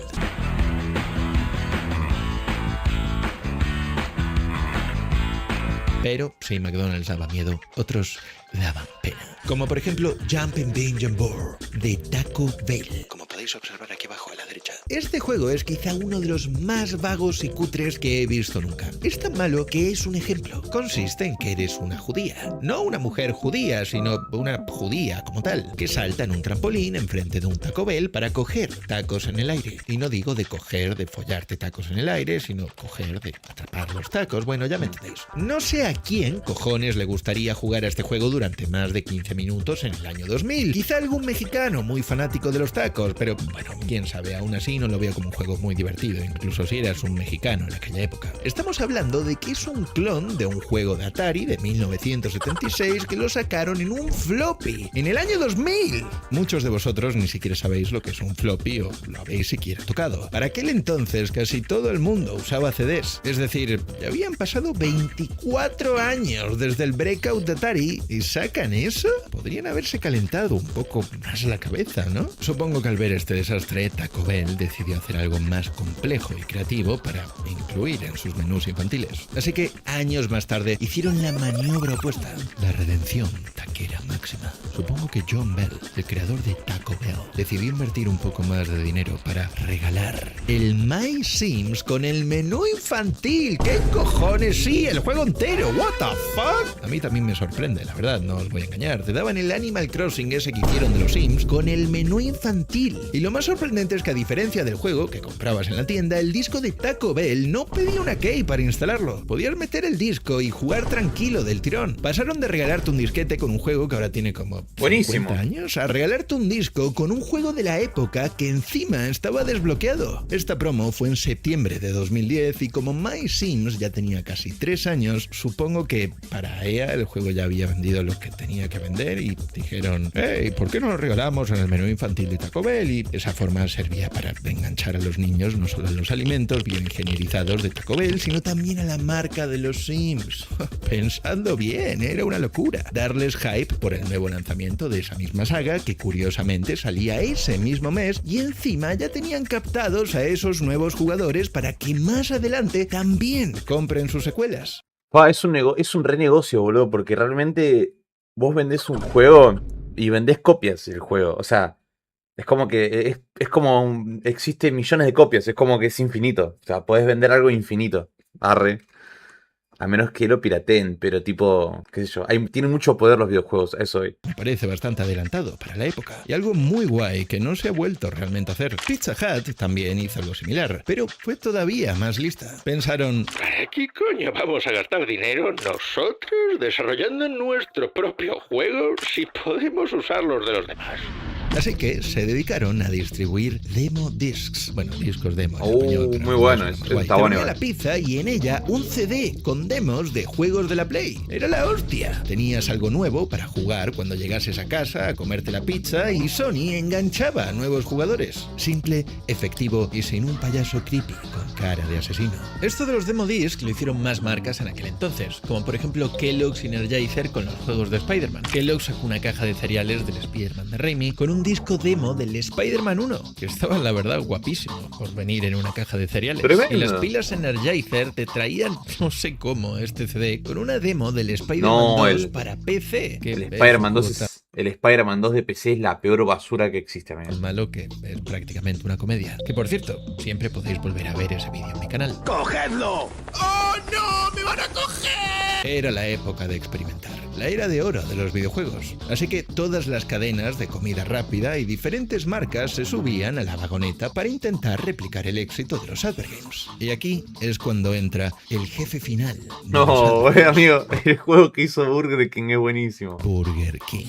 B: Pero si McDonald's daba miedo, otros daban pena. Como por ejemplo Jumpin' Binge and Board de Taco Bell, como podéis observar aquí abajo a la derecha. Este juego es quizá uno de los más vagos y cutres que he visto nunca. Es tan malo que es un ejemplo. Consiste en que eres una judía. No una mujer judía, sino una judía como tal, que salta en un trampolín enfrente de un Taco Bell para coger tacos en el aire. Y no digo de coger, de follarte tacos en el aire, sino coger, de atrapar los tacos. Bueno, ya me entendéis. No sé a quién cojones le gustaría jugar a este juego durante más de 15 minutos en el año 2000. Quizá algún mexicano muy fanático de los tacos, pero bueno, quién sabe, aún así no lo veo como un juego muy divertido, incluso si eras un mexicano en aquella época. Estamos hablando de que es un clon de un juego de Atari de 1976 que lo sacaron en un floppy, en el año 2000. Muchos de vosotros ni siquiera sabéis lo que es un floppy o lo habéis siquiera tocado. Para aquel entonces casi todo el mundo usaba CDs, es decir, ya habían pasado 24 años desde el breakout de Atari y sacan eso. Podrían haberse calentado un poco más la cabeza, ¿no? Supongo que al ver este desastre, Taco Bell decidió hacer algo más complejo y creativo para incluir en sus menús infantiles. Así que años más tarde hicieron la maniobra opuesta, la redención taquera máxima. Supongo que John Bell, el creador de Taco Bell, decidió invertir un poco más de dinero para regalar el My Sims con el menú infantil. ¿Qué cojones? Sí, el juego entero. What the fuck? A mí también me sorprende, la verdad, no os voy a engañar. Te daban el Animal Crossing ese que hicieron de los Sims con el menú infantil. Y lo más sorprendente es que a diferencia del juego que comprabas en la tienda, el disco de Taco Bell no pedía una key para instalarlo. Podías meter el disco y jugar tranquilo del tirón. Pasaron de regalarte un disquete con un juego que ahora tiene como 50 años a regalarte un disco con un juego de la época que encima estaba desbloqueado. Esta promo fue en septiembre de 2010 y como My Sims ya tenía casi 3 años, supongo que para EA el juego ya había vendido lo que tenía que vender y dijeron, hey, ¿por qué no lo regalamos en el menú infantil de Taco Bell? Y esa forma servía para enganchar a los niños no solo a los alimentos bioingenierizados de Taco Bell, sino también a la marca de los Sims. Pensando bien, era una locura. Darles hype por el nuevo lanzamiento de esa misma saga que curiosamente salía ese mismo mes y encima ya tenían captados a esos nuevos jugadores para que más adelante también compren sus secuelas.
A: Es un re negocio, boludo, porque realmente vos vendés un juego y vendés copias del juego. O sea, es como que existen millones de copias, es como que es infinito. O sea, podés vender algo infinito. Arre. A menos que lo pirateen, pero tipo, qué sé yo, tienen mucho poder los videojuegos, eso hoy.
B: Me parece bastante adelantado para la época. Y algo muy guay que no se ha vuelto realmente a hacer. Pizza Hut también hizo algo similar, pero fue todavía más lista. Pensaron,
D: ¿para qué coño vamos a gastar dinero nosotros desarrollando nuestro propio juego si podemos usar los de los demás?
B: Así que se dedicaron a distribuir demo discs. Bueno, discos demo. En español, pero
A: muy bueno, está bueno.
B: Tenía la pizza y en ella un CD con demos de juegos de la Play. Era la hostia. Tenías algo nuevo para jugar cuando llegases a casa a comerte la pizza y Sony enganchaba a nuevos jugadores. Simple, efectivo y sin un payaso creepy con cara de asesino. Esto de los demo discs lo hicieron más marcas en aquel entonces, como por ejemplo Kellogg's Energizer con los juegos de Spider-Man. Kellogg's sacó una caja de cereales del Spider-Man de Raimi con un disco demo del Spider-Man 1, que estaba la verdad guapísimo por venir en una caja de cereales.
A: Tremendo.
B: Y las pilas Energizer te traían, no sé cómo, este CD con una demo del Spider-Man 2 para PC.
A: El Spider-Man 2 el Spider-Man 2 de PC es la peor basura que existe, amigo.
B: Es malo que es prácticamente una comedia. Que por cierto, siempre podéis volver a ver ese vídeo en mi canal.
E: ¡Cogedlo! ¡Oh no! ¡Me van a coger!
B: Era la época de experimentar. la era de oro de los videojuegos. Así que todas las cadenas de comida rápida y diferentes marcas se subían a la vagoneta para intentar replicar el éxito de los Advergames. Y aquí es cuando entra el jefe final.
A: No, amigo, el juego que hizo Burger King es buenísimo.
B: Burger King.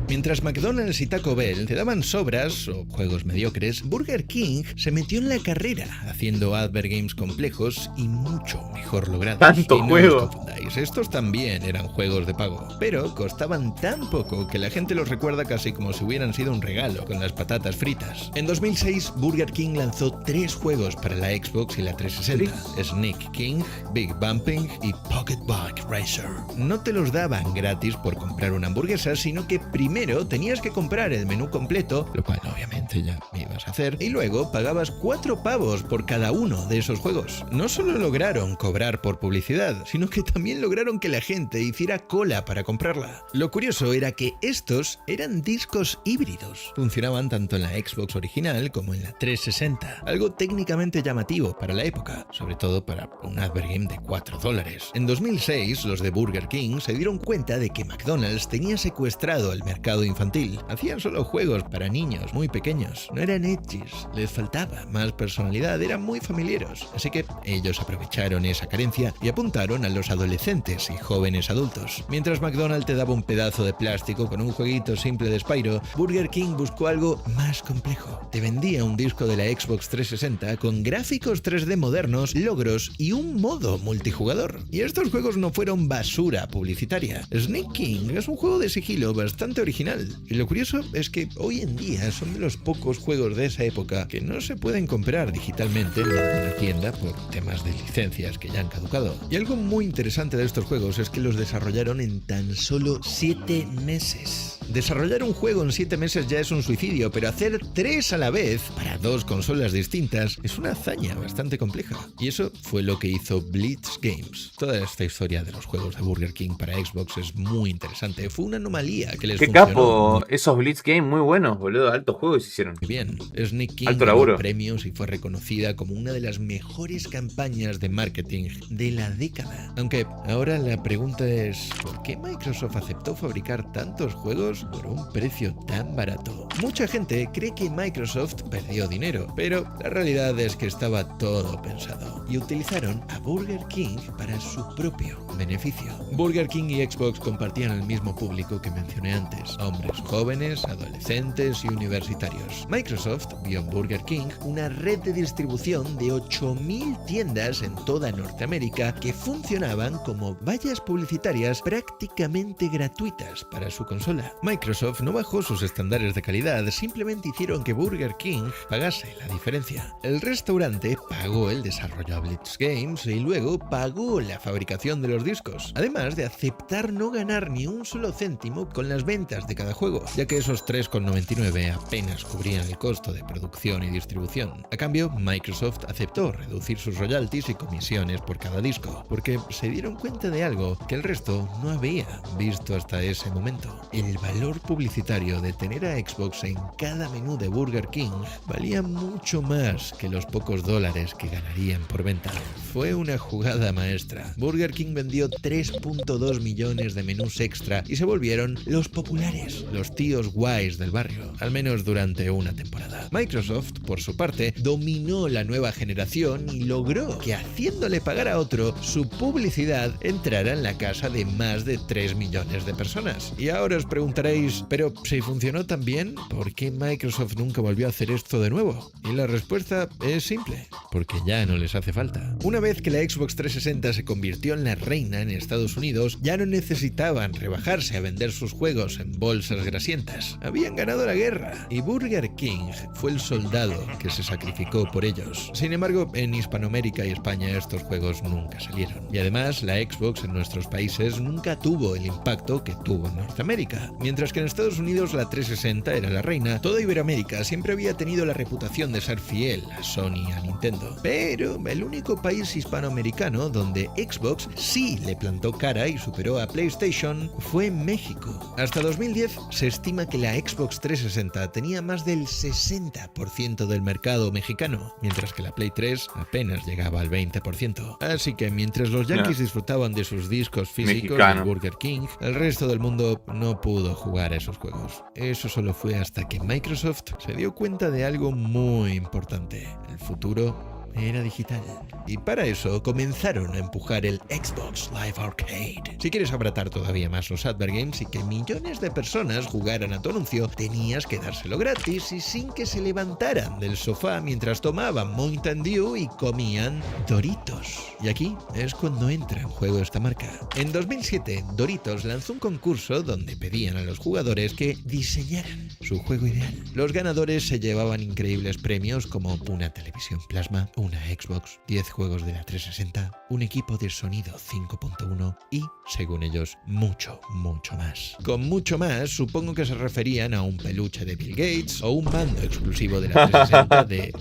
B: Mientras McDonald's y Taco Bell te daban sobras o juegos mediocres, Burger King se metió en la carrera, haciendo Advergames complejos y mucho mejor logrados.
A: ¡Tanto
B: y no
A: juego!
B: os confundáis, estos también eran juegos de pago, pero costaban tan poco que la gente los recuerda casi como si hubieran sido un regalo con las patatas fritas. En 2006, Burger King lanzó 3 juegos para la Xbox y la 360, Sneak King, Big Bumping y Pocket Bike Racer. No te los daban gratis por comprar una hamburguesa, sino que primero tenías que comprar el menú completo, lo cual obviamente ya ibas a hacer, y luego pagabas 4 pavos por cada uno de esos juegos. No solo lograron cobrar por publicidad, sino que también lograron que la gente hiciera cola para comprarla. Lo curioso era que estos eran discos híbridos. Funcionaban tanto en la Xbox original como en la 360, algo técnicamente llamativo para la época, sobre todo para un Advergame de $4. En 2006, los de Burger King se dieron cuenta de que McDonald's tenía secuestrado el mercado infantil. Hacían solo juegos para niños muy pequeños. No eran edgys, les faltaba más personalidad, eran muy familiares. Así que ellos aprovecharon esa carencia y apuntaron a los adolescentes y jóvenes adultos. Mientras McDonald's te daba un pedazo de plástico con un jueguito simple de Spyro, Burger King buscó algo más complejo. Te vendía un disco de la Xbox 360 con gráficos 3D modernos, logros y un modo multijugador. Y estos juegos no fueron basura publicitaria. Sneak King es un juego de sigilo bastante original. Y lo curioso es que hoy en día son de los pocos juegos de esa época que no se pueden comprar digitalmente en ninguna tienda por temas de licencias que ya han caducado. Y algo muy interesante de estos juegos es que los desarrollaron en tan solo 7 meses. Desarrollar un juego en 7 meses ya es un suicidio, pero hacer 3 a la vez para 2 consolas distintas es una hazaña bastante compleja. Y eso fue lo que hizo Blitz Games. Toda esta historia de los juegos de Burger King para Xbox es muy interesante. Fue una anomalía que les
A: ¡Qué
B: funcionó
A: capo! Esos Blitz Games muy buenos, boludo. Altos juegos se hicieron.
B: muy bien. Sneak King
A: Alto
B: ganó
A: laburo.
B: premios y fue reconocida como una de las mejores campañas de marketing de la década. Aunque ahora la pregunta es, ¿por qué Microsoft aceptó fabricar tantos juegos por un precio tan barato? Mucha gente cree que Microsoft perdió dinero, pero la realidad es que estaba todo pensado y utilizaron a Burger King para su propio beneficio. Burger King y Xbox compartían el mismo público que mencioné antes, hombres jóvenes, adolescentes y universitarios. Microsoft vio en Burger King una red de distribución de 8.000 tiendas en toda Norteamérica que funcionaban como vallas publicitarias prácticamente gratuitas para su consola. Microsoft no bajó sus estándares de calidad, simplemente hicieron que Burger King pagase la diferencia. El restaurante pagó el desarrollo a Blitz Games y luego pagó la fabricación de los discos, además de aceptar no ganar ni un solo céntimo con las ventas de cada juego, ya que esos 3,99 apenas cubrían el costo de producción y distribución. A cambio, Microsoft aceptó reducir sus royalties y comisiones por cada disco, porque se dieron cuenta de algo que el resto no había visto hasta ese momento. El valor publicitario de tener a Xbox en cada menú de Burger King valía mucho más que los pocos dólares que ganarían por venta. Fue una jugada maestra. Burger King vendió 3.2 millones de menús extra y se volvieron los populares, los tíos guays del barrio, al menos durante una temporada. Microsoft, por su parte, dominó la nueva generación y logró que, haciéndole pagar a otro, su publicidad entrara en la casa de más de 3 millones de personas. Y ahora os preguntaréis, pero si funcionó tan bien, ¿por qué Microsoft nunca volvió a hacer esto de nuevo? Y la respuesta es simple, porque ya no les hace falta. Una vez que la Xbox 360 se convirtió en la reina en Estados Unidos, ya no necesitaban rebajarse a vender sus juegos en bolsas grasientas. Habían ganado la guerra y Burger King fue el soldado que se sacrificó por ellos. Sin embargo, en Hispanoamérica y España estos juegos nunca salieron. Y además, la Xbox en nuestros países nunca tuvo el impacto que tuvo en Norteamérica. Mientras Mientras que en Estados Unidos la 360 era la reina, toda Iberoamérica siempre había tenido la reputación de ser fiel a Sony y a Nintendo. Pero el único país hispanoamericano donde Xbox sí le plantó cara y superó a PlayStation fue México. Hasta 2010 se estima que la Xbox 360 tenía más del 60% del mercado mexicano, mientras que la Play 3 apenas llegaba al 20%. Así que mientras los yankees disfrutaban de sus discos físicos de Burger King, el resto del mundo no pudo jugar a esos juegos. Eso solo fue hasta que Microsoft se dio cuenta de algo muy importante. El futuro era digital. Y para eso comenzaron a empujar el Xbox Live Arcade. Si quieres abaratar todavía más los advergames y que millones de personas jugaran a tu anuncio, tenías que dárselo gratis y sin que se levantaran del sofá mientras tomaban Mountain Dew y comían Doritos. Y aquí es cuando entra en juego esta marca. En 2007, Doritos lanzó un concurso donde pedían a los jugadores que diseñaran su juego ideal. Los ganadores se llevaban increíbles premios como una televisión plasma, una Xbox, 10 juegos de la 360, un equipo de sonido 5.1 y, según ellos, mucho, mucho más. Con mucho más, supongo que se referían a un peluche de Bill Gates o un mando exclusivo de la 360 de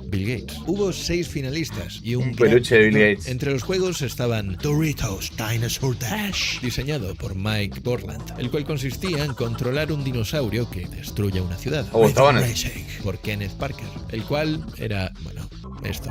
B: Bill Gates. Hubo 6 finalistas y un
A: peluche de Bill Gates.
B: Entre los juegos estaban Doritos Dinosaur Dash, diseñado por Mike Borland, el cual consistía en controlar un dinosaurio que destruye una ciudad. Por Kenneth Parker, el cual era, bueno, esto.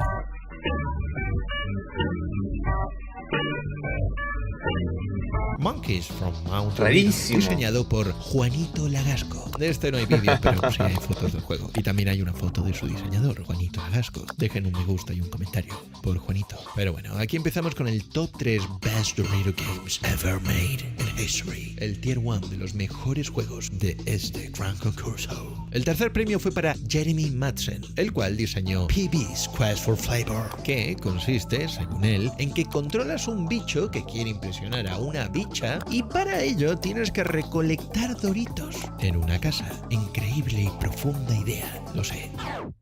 B: Monkeys from Mount
A: Rarísimo.
B: Diseñado por Juanito Lagasco. De este no hay vídeo, pero sí hay fotos del juego. Y también hay una foto de su diseñador, Juanito Lagasco. Dejen un me gusta y un comentario por Juanito. Pero bueno, aquí empezamos con el top 3 Best Dorito Games Ever Made in History. El Tier 1 de los mejores juegos de este gran concurso. El tercer premio fue para Jeremy Madsen, el cual diseñó PB's Quest for Flavor, que consiste, según él, en que controlas un bicho que quiere impresionar a una bicha y para ello tienes que recolectar Doritos en una casa. Increíble y profunda idea, lo sé.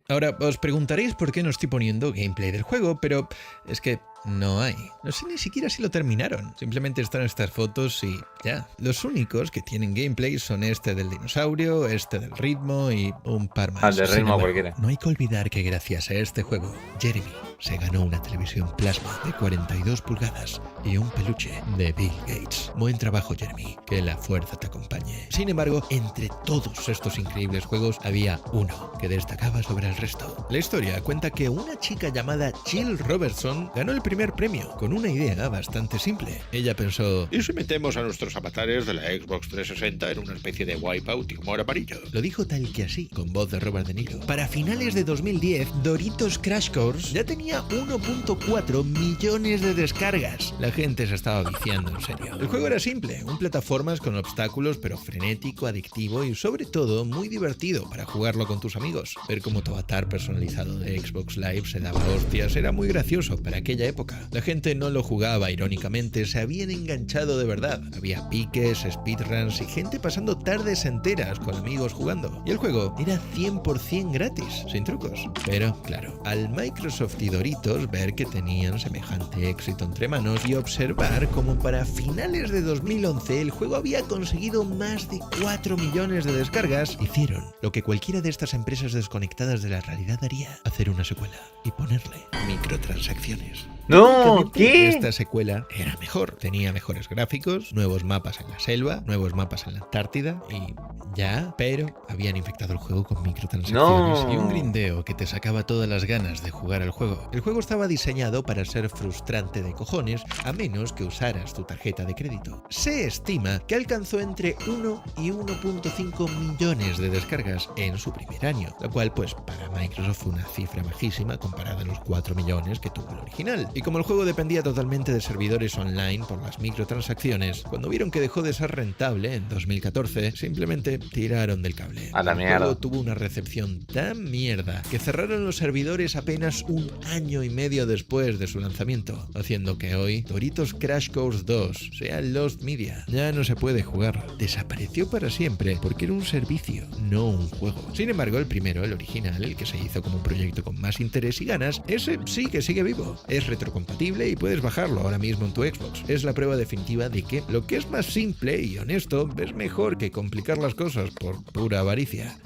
B: Ahora, os preguntaréis por qué no estoy poniendo gameplay del juego, pero es que no hay. No sé ni siquiera si lo terminaron. Simplemente están estas fotos y ya. Los únicos que tienen gameplay son este del dinosaurio, este del ritmo y un par más.
A: Al del ritmo cualquiera.
B: No hay que olvidar que gracias a este juego, Jeremy se ganó una televisión plasma de 42 pulgadas y un peluche de Bill Gates. Buen trabajo, Jeremy. Que la fuerza te acompañe. Sin embargo, entre todos estos increíbles juegos había uno que destacaba sobre el resto. La historia cuenta que una chica llamada Jill Robertson ganó el primer premio con una idea bastante simple. Ella pensó:
D: ¿y si metemos a nuestros avatares de la Xbox 360 en una especie de wipeout y humor amarillo?
B: Lo dijo tal que así, con voz de Robert De Niro. Para finales de 2010, Doritos Crash Course ya tenía 1.4 millones de descargas. La gente se estaba viciando en serio. El juego era simple, un plataformas con obstáculos, pero frenético, adictivo y sobre todo muy divertido para jugarlo con tus amigos. Ver cómo tu avatar personalizado de Xbox Live se daba hostias era muy gracioso para aquella época. La gente no lo jugaba irónicamente, se habían enganchado de verdad. Había piques, speedruns y gente pasando tardes enteras con amigos jugando. Y el juego era 100% gratis, sin trucos. Pero, claro, al Microsoft y Doritos ver que tenían semejante éxito entre manos y observar como para finales de 2011 el juego había conseguido más de 4 millones de descargas, hicieron lo que cualquiera de estas empresas desconectadas de la realidad haría: hacer una secuela y ponerle microtransacciones.
A: No, ¿qué?
B: Esta secuela era mejor. Tenía mejores gráficos, nuevos mapas en la selva, nuevos mapas en la Antártida y ya, pero habían infectado el juego con microtransacciones y un grindeo que te sacaba todas las ganas de jugar al juego. El juego estaba diseñado para ser frustrante de cojones, a menos que usaras tu tarjeta de crédito. Se estima que alcanzó entre 1 y 1.5 millones de descargas en su primer año, lo cual pues para Microsoft fue una cifra bajísima comparada a los 4 millones que tuvo el original. Y como el juego dependía totalmente de servidores online por las microtransacciones, cuando vieron que dejó de ser rentable en 2014, simplemente tiraron del cable.
A: A la mierda.
B: El juego tuvo una recepción tan mierda que cerraron los servidores apenas un año y medio después de su lanzamiento, haciendo que hoy Doritos Crash Course 2 sea Lost Media. Ya no se puede jugar. Desapareció para siempre porque era un servicio, no un juego. Sin embargo, el primero, el original, el que se hizo como un proyecto con más interés y ganas, ese sí que sigue vivo. Es retrocompatible y puedes bajarlo ahora mismo en tu Xbox. Es la prueba definitiva de que lo que es más simple y honesto es mejor que complicar las cosas por pura avaricia.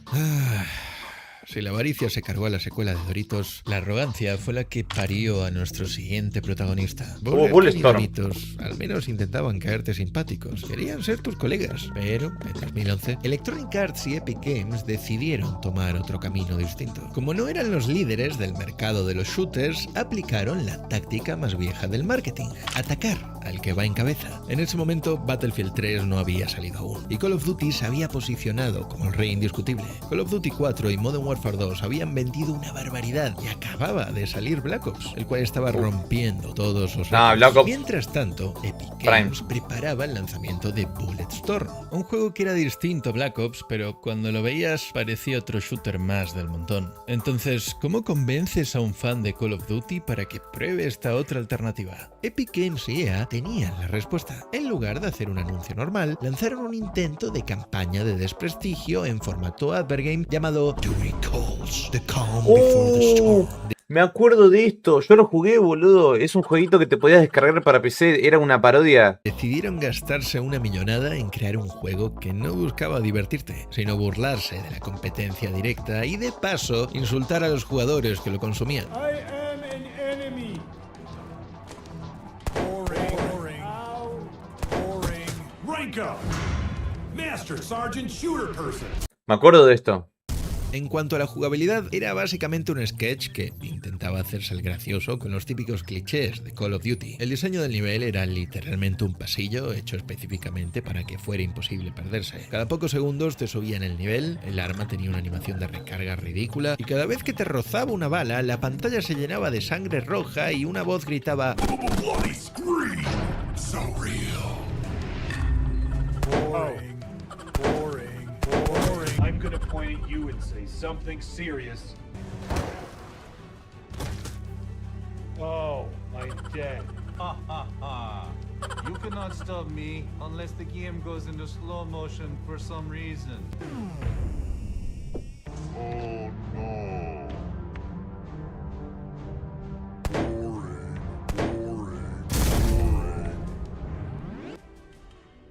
B: Si la avaricia se cargó a la secuela de Doritos, la arrogancia fue la que parió a nuestro siguiente protagonista.
A: Bulletstorm.
B: Y Doritos al menos intentaban caerte simpáticos, querían ser tus colegas, pero en 2011 Electronic Arts y Epic Games decidieron tomar otro camino distinto. Como no eran los líderes del mercado de los shooters, aplicaron la táctica más vieja del marketing: atacar al que va en cabeza. En ese momento Battlefield 3 no había salido aún y Call of Duty se había posicionado como el rey indiscutible. Call of Duty 4 y Modern Warfare 2 habían vendido una barbaridad y acababa de salir Black Ops, el cual estaba rompiendo todos los récords. Mientras tanto, Epic Games preparaba el lanzamiento de Bulletstorm, un juego que era distinto a Black Ops, pero cuando lo veías parecía otro shooter más del montón. Entonces, ¿cómo convences a un fan de Call of Duty para que pruebe esta otra alternativa? Epic Games y EA tenían la respuesta. En lugar de hacer un anuncio normal, lanzaron un intento de campaña de desprestigio en formato advergame llamado Duty Calls, the calm before the storm.
A: Me acuerdo de esto, yo lo jugué, boludo. Es un jueguito que te podías descargar para PC, era una parodia.
B: Decidieron gastarse una millonada en crear un juego que no buscaba divertirte, sino burlarse de la competencia directa y de paso insultar a los jugadores que lo consumían.
H: I am an enemy. Rank up. Master Sergeant Shooter Person.
A: Me acuerdo de esto.
B: En cuanto a la jugabilidad, era básicamente un sketch que intentaba hacerse el gracioso con los típicos clichés de Call of Duty. El diseño del nivel era literalmente un pasillo hecho específicamente para que fuera imposible perderse. Cada pocos segundos te subían el nivel, el arma tenía una animación de recarga ridícula y cada vez que te rozaba una bala, la pantalla se llenaba de sangre roja y una voz gritaba
E: Bloody scream! So real.
H: Boring. I'm gonna point at you and say something serious. Oh, I'm dead.
I: Ha ha ha. You cannot stop me unless the game goes into slow motion for some reason.
E: Oh no. Boring.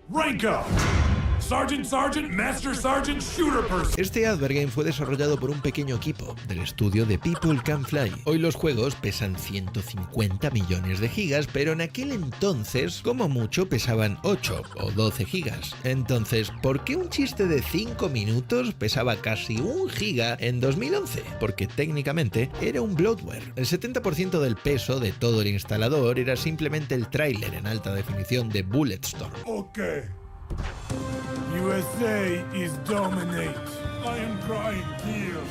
H: Rank up! Sergeant, Master Sergeant Shooter Person.
B: Este advergame fue desarrollado por un pequeño equipo del estudio de People Can Fly. Hoy los juegos pesan 150 millones de gigas, pero en aquel entonces, como mucho, pesaban 8 o 12 gigas. Entonces, ¿por qué un chiste de 5 minutos pesaba casi 1 giga en 2011? Porque técnicamente era un bloatware. El 70% del peso de todo el instalador era simplemente el tráiler en alta definición de Bulletstorm.
H: Okay. USA is dominate. I am crying tears.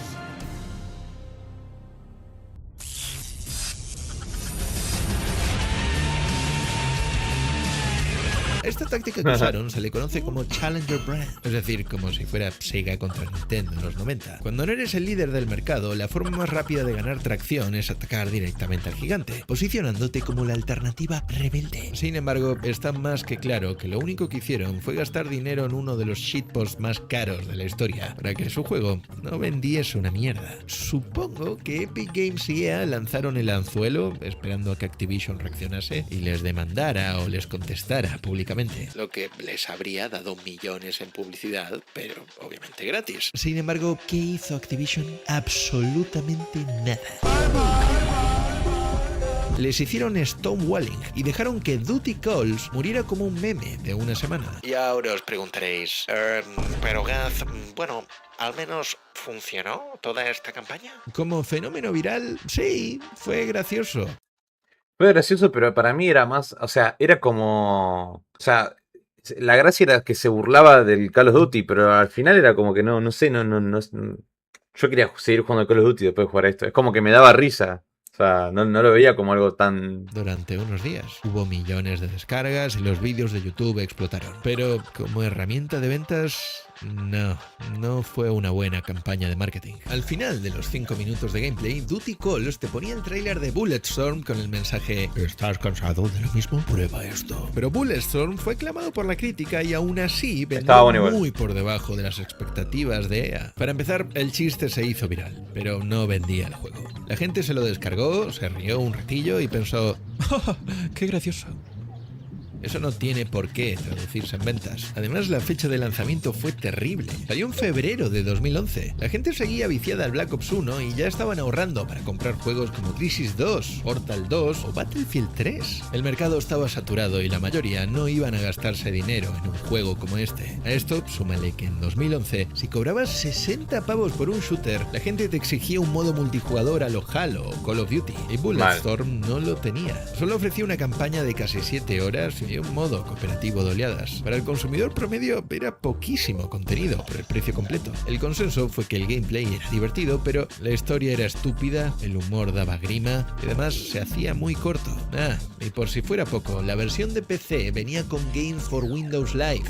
B: Esta táctica que usaron se le conoce como Challenger Brand, es decir, como si fuera Sega contra Nintendo en los 90. Cuando no eres el líder del mercado, la forma más rápida de ganar tracción es atacar directamente al gigante, posicionándote como la alternativa rebelde. Sin embargo, está más que claro que lo único que hicieron fue gastar dinero en uno de los shitposts más caros de la historia, para que su juego no vendiese una mierda. Supongo que Epic Games y EA lanzaron el anzuelo, esperando a que Activision reaccionase y les demandara o les contestara públicamente, lo que les habría dado millones en publicidad, pero obviamente gratis. Sin embargo, ¿qué hizo Activision? Absolutamente nada. Les hicieron stonewalling y dejaron que Duty Calls muriera como un meme de una semana. Y ahora os preguntaréis, pero Gaz, bueno, ¿al menos funcionó toda esta campaña? Como fenómeno viral, sí, fue gracioso.
A: Fue gracioso, pero para mí era más, o sea, era como, o sea, la gracia era que se burlaba del Call of Duty, pero al final era como que no sé, yo quería seguir jugando al Call of Duty después de jugar esto, es como que me daba risa. O sea, no lo veía como algo tan...
B: Durante unos días hubo millones de descargas y los vídeos de YouTube explotaron. Pero como herramienta de ventas, no fue una buena campaña de marketing. Al final de los 5 minutos de gameplay, Duty Calls te ponía el tráiler de Bulletstorm con el mensaje ¿estás cansado de lo mismo? Prueba esto. Pero Bulletstorm fue aclamado por la crítica y aún así vendió muy por debajo de las expectativas de EA. Para empezar, el chiste se hizo viral, pero no vendía el juego. La gente se lo descargó, se rió un ratillo y pensó, ¡oh, qué gracioso! Eso no tiene por qué traducirse en ventas. Además, la fecha de lanzamiento fue terrible. Salió en febrero de 2011. La gente seguía viciada al Black Ops 1 y ya estaban ahorrando para comprar juegos como Crisis 2, Portal 2 o Battlefield 3. El mercado estaba saturado y la mayoría no iban a gastarse dinero en un juego como este. A esto, súmale que en 2011, si cobrabas 60 pavos por un shooter, la gente te exigía un modo multijugador a lo Halo o Call of Duty. Y Bulletstorm no lo tenía. Solo ofrecía una campaña de casi 7 horas y un modo cooperativo de oleadas. Para el consumidor promedio era poquísimo contenido por el precio completo. El consenso fue que el gameplay era divertido, pero la historia era estúpida, el humor daba grima y además se hacía muy corto. Y por si fuera poco, la versión de PC venía con Games for Windows Live.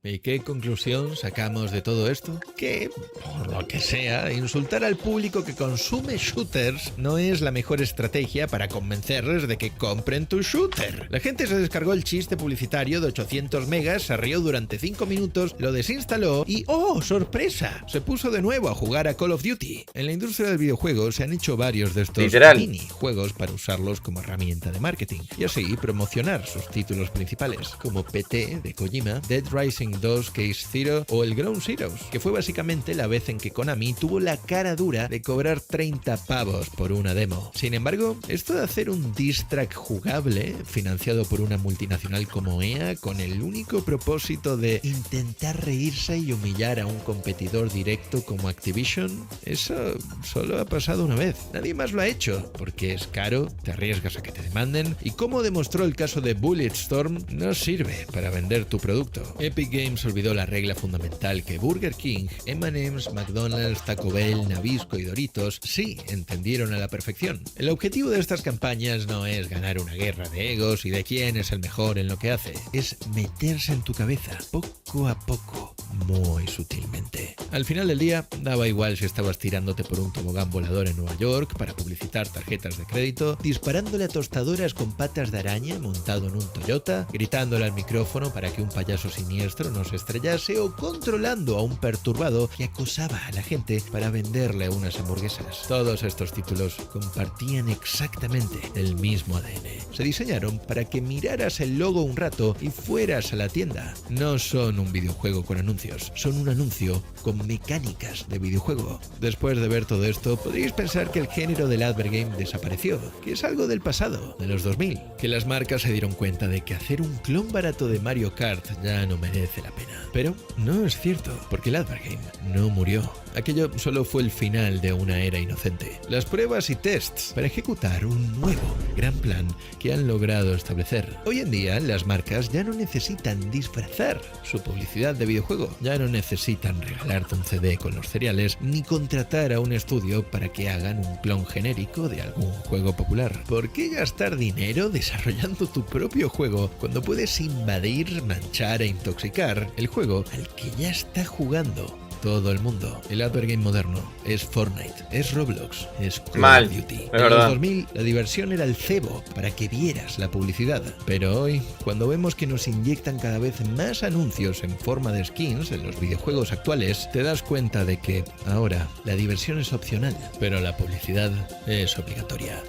B: ¿Y qué conclusión sacamos de todo esto? Que, por lo que sea, insultar al público que consume shooters no es la mejor estrategia para convencerles de que compren tu shooter. La gente se descargó el chiste publicitario de 800 megas, se rió durante 5 minutos, lo desinstaló y ¡oh, sorpresa! Se puso de nuevo a jugar a Call of Duty. En la industria del videojuego se han hecho varios de estos minijuegos para usarlos como herramienta de marketing y así promocionar sus títulos principales, como PT de Kojima, Dead Rising 2 Case Zero o el Ground Zeroes, que fue básicamente la vez en que Konami tuvo la cara dura de cobrar 30 pavos por una demo. Sin embargo, esto de hacer un diss track jugable, financiado por una multinacional como EA, con el único propósito de intentar reírse y humillar a un competidor directo como Activision, eso solo ha pasado una vez. Nadie más lo ha hecho, porque es caro, te arriesgas a que te demanden, y como demostró el caso de Bulletstorm, no sirve para vender tu producto. Epic Games olvidó la regla fundamental que Burger King, M&M's, McDonald's, Taco Bell, Nabisco y Doritos sí entendieron a la perfección. El objetivo de estas campañas no es ganar una guerra de egos y de quién es el mejor en lo que hace, es meterse en tu cabeza, poco a poco, muy sutilmente. Al final del día, daba igual si estabas tirándote por un tobogán volador en Nueva York para publicitar tarjetas de crédito, disparándole a tostadoras con patas de araña montado en un Toyota, gritándole al micrófono para que un payaso siniestro no se estrellase o controlando a un perturbado que acosaba a la gente para venderle unas hamburguesas. Todos estos títulos compartían exactamente el mismo ADN. Se diseñaron para que miraras el logo un rato y fueras a la tienda. No son un videojuego con anuncios, son un anuncio con mecánicas de videojuego. Después de ver todo esto, podríais pensar que el género del advergame desapareció, que es algo del pasado, de los 2000, que las marcas se dieron cuenta de que hacer un clon barato de Mario Kart ya no merece la pena. Pero no es cierto, porque el advergame no murió. Aquello solo fue el final de una era inocente. Las pruebas y tests para ejecutar un nuevo gran plan que han logrado establecer. Hoy en día, las marcas ya no necesitan disfrazar su publicidad de videojuego. Ya no necesitan regalarte un CD con los cereales, ni contratar a un estudio para que hagan un clon genérico de algún juego popular. ¿Por qué gastar dinero desarrollando tu propio juego cuando puedes invadir, manchar e intoxicar el juego al que ya está jugando todo el mundo? El advergame moderno es Fortnite, es Roblox, es Call of Duty. En los 2000 la diversión era el cebo para que vieras la publicidad. Pero hoy, cuando vemos que nos inyectan cada vez más anuncios en forma de skins en los videojuegos actuales, te das cuenta de que ahora la diversión es opcional, pero la publicidad es obligatoria.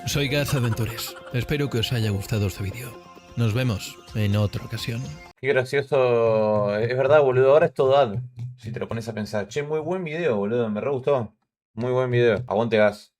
B: Soy Gaz Adventures. Espero que os haya gustado este vídeo. Nos vemos en otra ocasión.
A: Qué gracioso. Es verdad, boludo. Ahora es todo ad. Si te lo pones a pensar. Che, muy buen video, boludo. Me re gustó. Muy buen video. Aguante Gas.